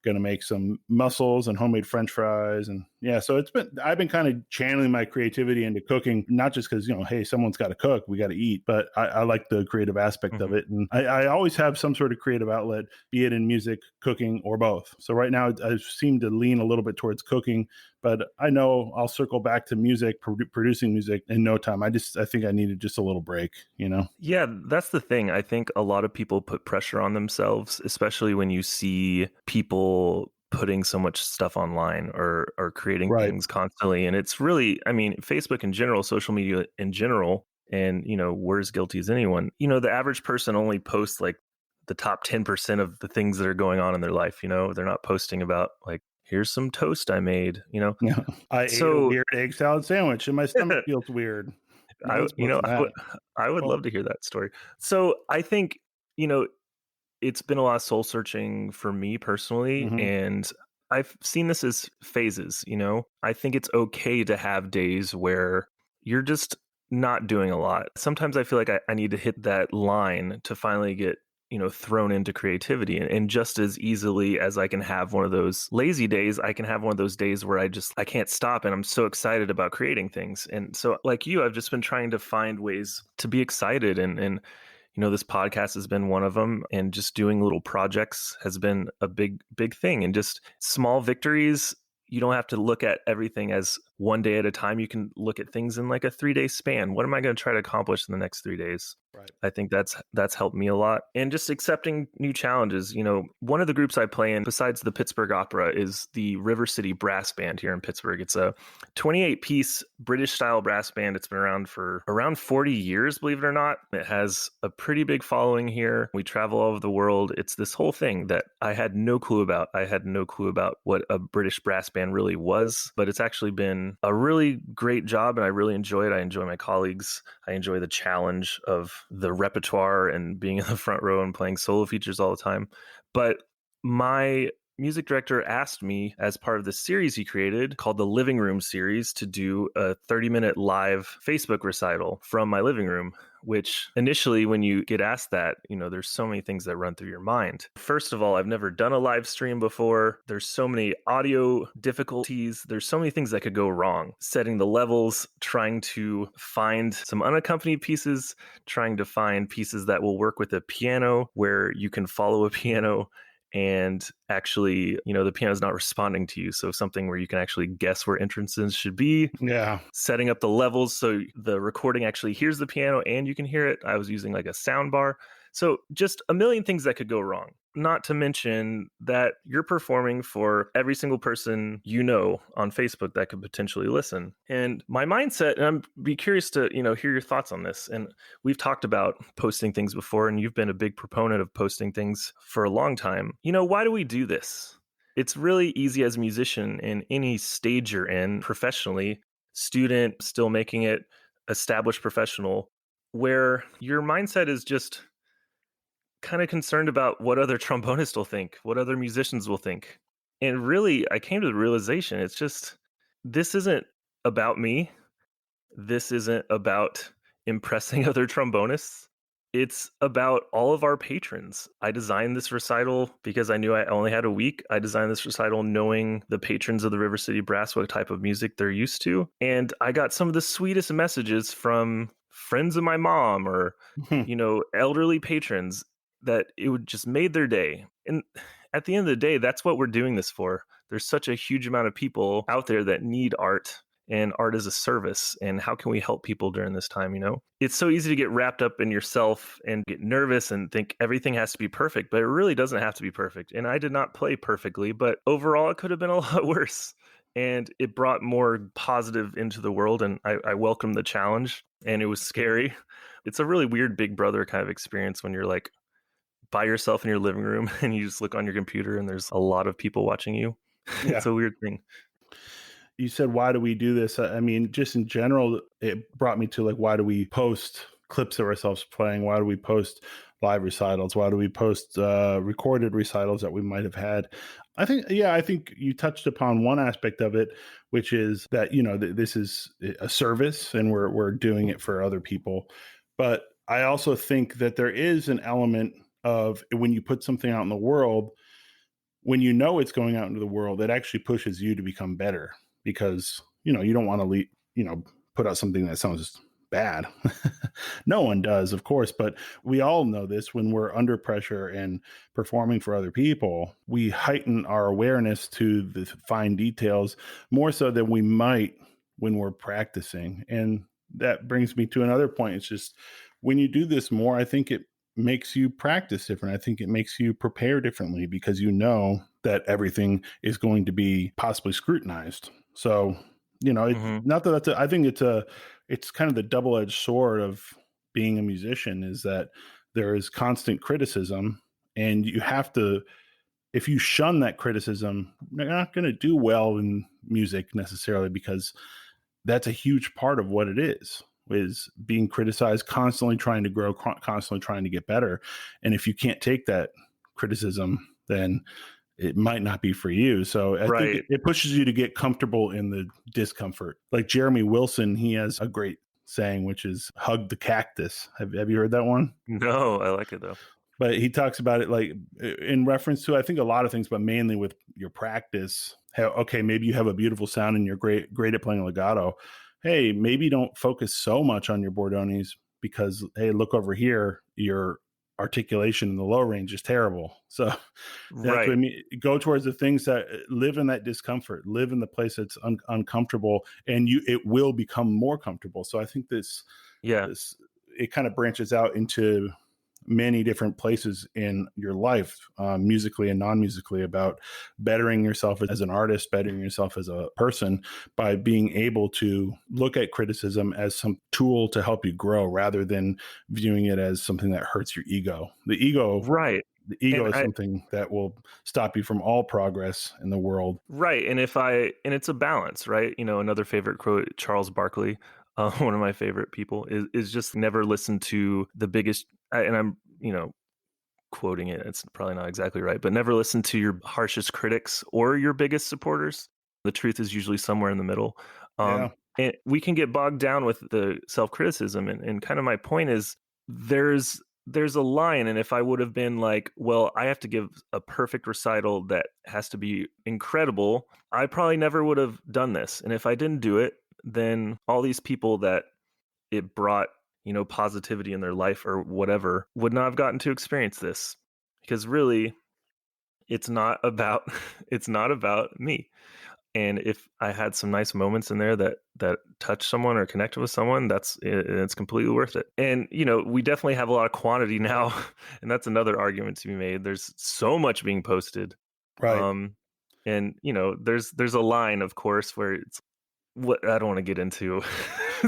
Going to make some mussels and homemade French fries. And yeah, so I've been kind of channeling my creativity into cooking, not just because, hey, someone's got to cook, we got to eat, but I like the creative aspect of it. And I always have some sort of creative outlet, be it in music, cooking, or both. So right now I seem to lean a little bit towards cooking, but I know I'll circle back to music, producing music in no time. I think I needed just a little break, Yeah, that's the thing. I think a lot of people put pressure on themselves, especially when you see people putting so much stuff online or creating things constantly. And it's really, Facebook in general, social media in general, and, we're as guilty as anyone. The average person only posts like the top 10% of the things that are going on in their life. They're not posting about like, here's some toast I made, Yeah. I ate a weird egg salad sandwich and my stomach feels weird. I would love to hear that story. So I think, it's been a lot of soul searching for me personally. And I've seen this as phases, I think it's okay to have days where you're just not doing a lot. Sometimes I feel like I need to hit that line to finally get thrown into creativity. And just as easily as I can have one of those lazy days, I can have one of those days where I can't stop and I'm so excited about creating things. And so like you, I've just been trying to find ways to be excited. And this podcast has been one of them. And just doing little projects has been a big, big thing. And just small victories. You don't have to look at everything as one day at a time. You can look at things in like a 3-day span. What am I going to try to accomplish in the next 3 days? Right. I think that's helped me a lot. And just accepting new challenges. One of the groups I play in, besides the Pittsburgh Opera, is the River City Brass Band here in Pittsburgh. It's a 28-piece British style brass band. It's been around for around 40 years, believe it or not. It has a pretty big following here. We travel all over the world. It's this whole thing that I had no clue about. I had no clue about what a British brass band really was, but it's actually been a really great job and I really enjoy it. I enjoy my colleagues. I enjoy the challenge of the repertoire and being in the front row and playing solo features all the time. But my music director asked me, as part of the series he created called the Living Room series, to do a 30-minute live Facebook recital from my living room, which initially when you get asked that, there's so many things that run through your mind. First of all, I've never done a live stream before. There's so many audio difficulties. There's so many things that could go wrong. Setting the levels, trying to find some unaccompanied pieces, trying to find pieces that will work with a piano where you can follow a piano and actually, the piano's not responding to you. So something where you can actually guess where entrances should be. Yeah. Setting up the levels so the recording actually hears the piano and you can hear it. I was using like a sound bar. So just a million things that could go wrong. Not to mention that you're performing for every single person on Facebook that could potentially listen. And my mindset, and I'm be curious to hear your thoughts on this. And we've talked about posting things before, and you've been a big proponent of posting things for a long time. Why do we do this? It's really easy as a musician in any stage you're in, professionally, student, still making it, established professional, where your mindset is just kind of concerned about what other trombonists will think, what other musicians will think. And really, I came to the realization, it's just, this isn't about me. This isn't about impressing other trombonists. It's about all of our patrons. I designed this recital because I knew I only had a week. I designed this recital knowing the patrons of the River City Brass, what type of music they're used to. And I got some of the sweetest messages from friends of my mom or, elderly patrons that it would just made their day. And at the end of the day, that's what we're doing this for. There's such a huge amount of people out there that need art, and art is a service. And how can we help people during this time? It's so easy to get wrapped up in yourself and get nervous and think everything has to be perfect, but it really doesn't have to be perfect. And I did not play perfectly, but overall it could have been a lot worse. And it brought more positive into the world. And I welcomed the challenge, and it was scary. It's a really weird Big Brother kind of experience when you're like by yourself in your living room and you just look on your computer and there's a lot of people watching you. Yeah. It's a weird thing. You said, why do we do this? I mean, just in general, it brought me to like, why do we post clips of ourselves playing? Why do we post live recitals? Why do we post recorded recitals that we might have had? I think you touched upon one aspect of it, which is that, this is a service and we're doing it for other people. But I also think that there is an element of when you put something out in the world, when you know it's going out into the world, it actually pushes you to become better because, you don't want to put out something that sounds bad. No one does, of course, but we all know this when we're under pressure and performing for other people, we heighten our awareness to the fine details more so than we might when we're practicing. And that brings me to another point. It's just when you do this more, I think it makes you practice different. I think it makes you prepare differently because you know that everything is going to be possibly scrutinized. So, not that I think it's kind of the double-edged sword of being a musician is that there is constant criticism and you have to, if you shun that criticism, you're not going to do well in music necessarily because that's a huge part of what it is being criticized, constantly trying to grow, constantly trying to get better. And if you can't take that criticism, then it might not be for you. So I think it pushes you to get comfortable in the discomfort. Like Jeremy Wilson, he has a great saying, which is hug the cactus. Have you heard that one? No, I like it though. But he talks about it like in reference to, I think, a lot of things, but mainly with your practice. Okay, maybe you have a beautiful sound and you're great at playing legato. Hey, maybe don't focus so much on your bordonis because, hey, look over here, your articulation in the low range is terrible. So that's what I mean. Go towards the things that live in that discomfort, live in the place that's uncomfortable, and it will become more comfortable. So I think this it kind of branches out into many different places in your life, musically and non-musically, about bettering yourself as an artist, bettering yourself as a person by being able to look at criticism as some tool to help you grow rather than viewing it as something that hurts your ego. The ego is something that will stop you from all progress in the world. Right. And it's a balance, right? Another favorite quote, Charles Barkley, one of my favorite people, is just never listen to the biggest, and I'm, quoting it, it's probably not exactly right, but never listen to your harshest critics or your biggest supporters. The truth is usually somewhere in the middle. And we can get bogged down with the self-criticism. And kind of my point is there's a line. And if I would have been like, well, I have to give a perfect recital that has to be incredible, I probably never would have done this. And if I didn't do it, then all these people that it brought, positivity in their life or whatever would not have gotten to experience this, because really it's not about me. And if I had some nice moments in there that touched someone or connected with someone, it's completely worth it. And, we definitely have a lot of quantity now. And that's another argument to be made. There's so much being posted. Right. And, there's a line, of course, where it's what I don't want to get into.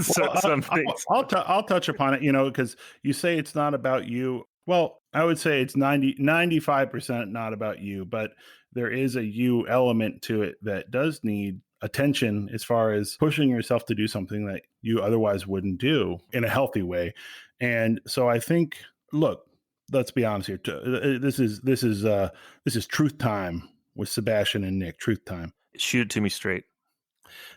Some things. I'll touch upon it, because you say it's not about you. Well, I would say it's 95% not about you, but there is a you element to it that does need attention as far as pushing yourself to do something that you otherwise wouldn't do in a healthy way. And so I think, look, let's be honest here. This is truth time with Sebastian and Nick. Truth time. Shoot it to me straight.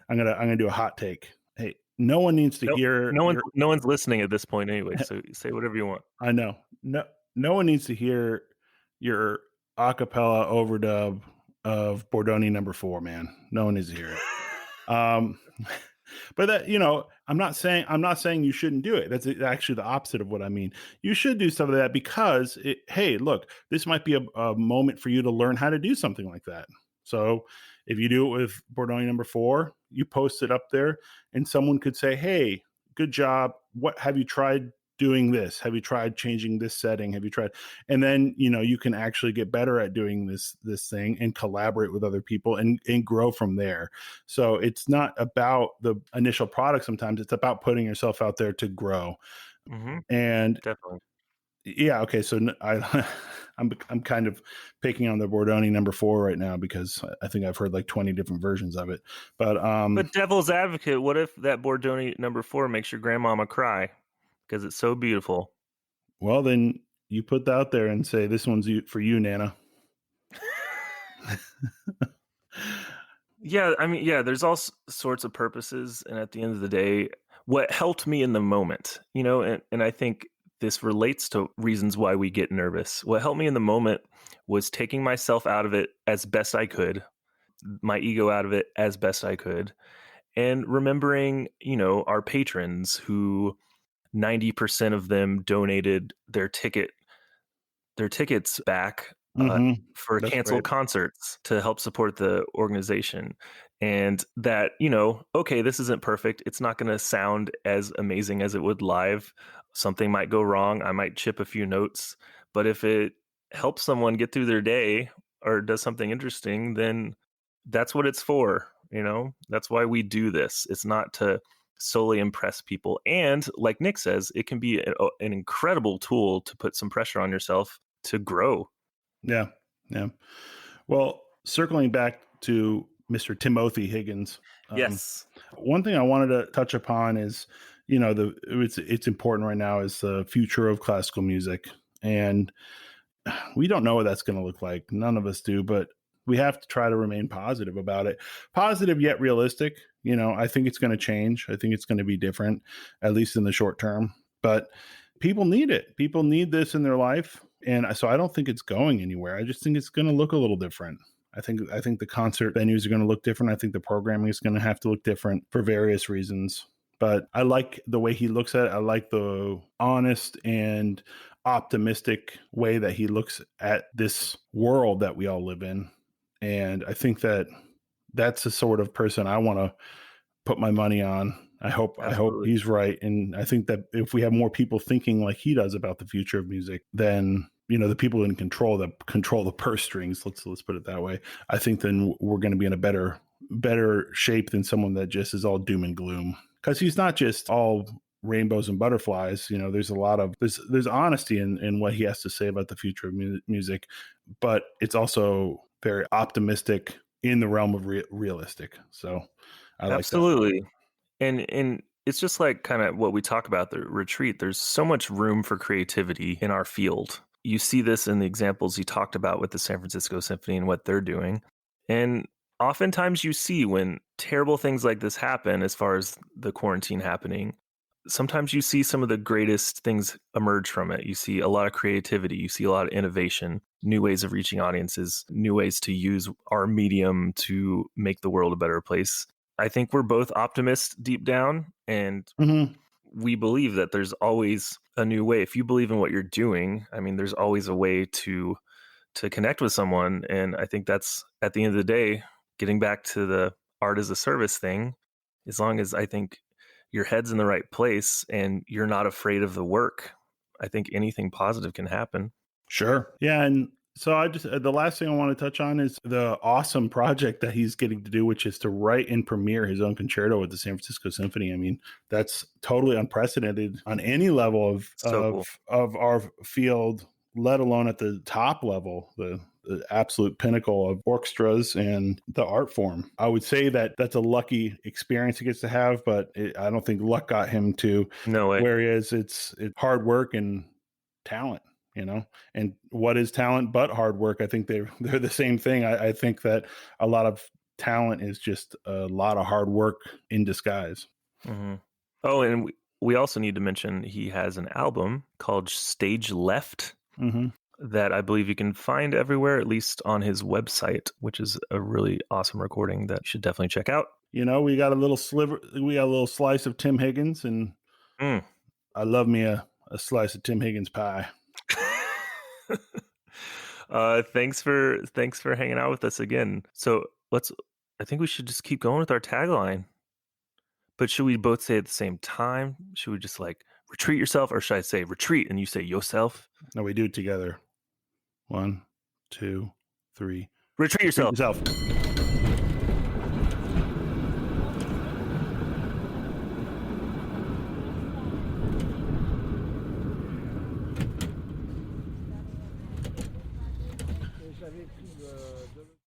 I'm gonna do a hot take. Hey, no one needs to hear. No one's listening at this point anyway. So say whatever you want. I know. No one needs to hear your a cappella overdub of Bordoni No. 4, man. No one needs to hear it. But that, I'm not saying you shouldn't do it. That's actually the opposite of what I mean. You should do some of that because hey, look, this might be a moment for you to learn how to do something like that. So if you do it with Bordoni No. 4, you post it up there and someone could say, hey, good job. What have you tried doing this? Have you tried changing this setting? Have you tried? And then, you can actually get better at doing this thing and collaborate with other people and grow from there. So it's not about the initial product. Sometimes it's about putting yourself out there to grow. Mm-hmm. And definitely. Yeah. Okay. So I'm kind of picking on the Bordoni No. 4 right now because I think I've heard like 20 different versions of it. But devil's advocate, what if that Bordoni No. 4 makes your grandmama cry because it's so beautiful? Well, then you put that out there and say, this one's for you, Nana. Yeah, I mean, yeah, there's all sorts of purposes. And at the end of the day, what helped me in the moment, and I think this relates to reasons why we get nervous. What helped me in the moment was taking myself out of it as best I could, my ego out of it as best I could, and remembering, our patrons who 90% of them donated their tickets back for That's canceled great. concerts to help support the organization. And that, okay, this isn't perfect. It's not going to sound as amazing as it would live. Something might go wrong. I might chip a few notes. But if it helps someone get through their day or does something interesting, then that's what it's for. That's why we do this. It's not to solely impress people. And like Nick says, it can be an incredible tool to put some pressure on yourself to grow. Yeah. Yeah. Well, circling back to Mr. Timothy Higgins. Yes. One thing I wanted to touch upon is, it's important right now is the future of classical music. And we don't know what that's going to look like. None of us do, but we have to try to remain positive about it. Positive yet realistic. I think it's going to change. I think it's going to be different, at least in the short term. But people need it. People need this in their life. And so I don't think it's going anywhere. I just think it's going to look a little different. I think the concert venues are going to look different. I think the programming is going to have to look different for various reasons. But I like the way he looks at it. I like the honest and optimistic way that he looks at this world that we all live in. And I think that's the sort of person I want to put my money on. I hope he's right. And I think that if we have more people thinking like he does about the future of music, then the people in control the purse strings, let's put it that way, I think then we're going to be in a better shape than someone that just is all doom and gloom. Because he's not just all rainbows and butterflies. There's a lot of there's honesty in what he has to say about the future of music, but it's also very optimistic in the realm of realistic. So I like absolutely that. And it's just like kind of what we talk about the retreat. There's so much room for creativity in our field. You see this in the examples you talked about with the San Francisco Symphony and what they're doing. And oftentimes you see when terrible things like this happen, as far as the quarantine happening, sometimes you see some of the greatest things emerge from it. You see a lot of creativity. You see a lot of innovation, new ways of reaching audiences, new ways to use our medium to make the world a better place. I think we're both optimists deep down, and we believe that there's always a new way. If you believe in what you're doing, I mean, there's always a way to connect with someone. And I think that's, at the end of the day, getting back to the art as a service thing, as long as I think your head's in the right place and you're not afraid of the work, I think anything positive can happen. Sure. Yeah. And so the last thing I want to touch on is the awesome project that he's getting to do, which is to write and premiere his own concerto with the San Francisco Symphony. I mean, that's totally unprecedented on any level of our field, let alone at the top level, the absolute pinnacle of orchestras and the art form. I would say that that's a lucky experience he gets to have, but I don't think luck got him to where he is. It's hard work and talent. And what is talent but hard work? I think they're the same thing. I think that a lot of talent is just a lot of hard work in disguise. Mm-hmm. Oh, and we also need to mention he has an album called Stage Left that I believe you can find everywhere, at least on his website, which is a really awesome recording that you should definitely check out. We got a little slice of Tim Higgins, and I love me a slice of Tim Higgins pie. Thanks for hanging out with us again. So I think we should just keep going with our tagline. But should we both say at the same time? Should we just like retreat yourself, or should I say retreat and you say yourself? No, we do it together. 1, 2, 3. Retreat yourself.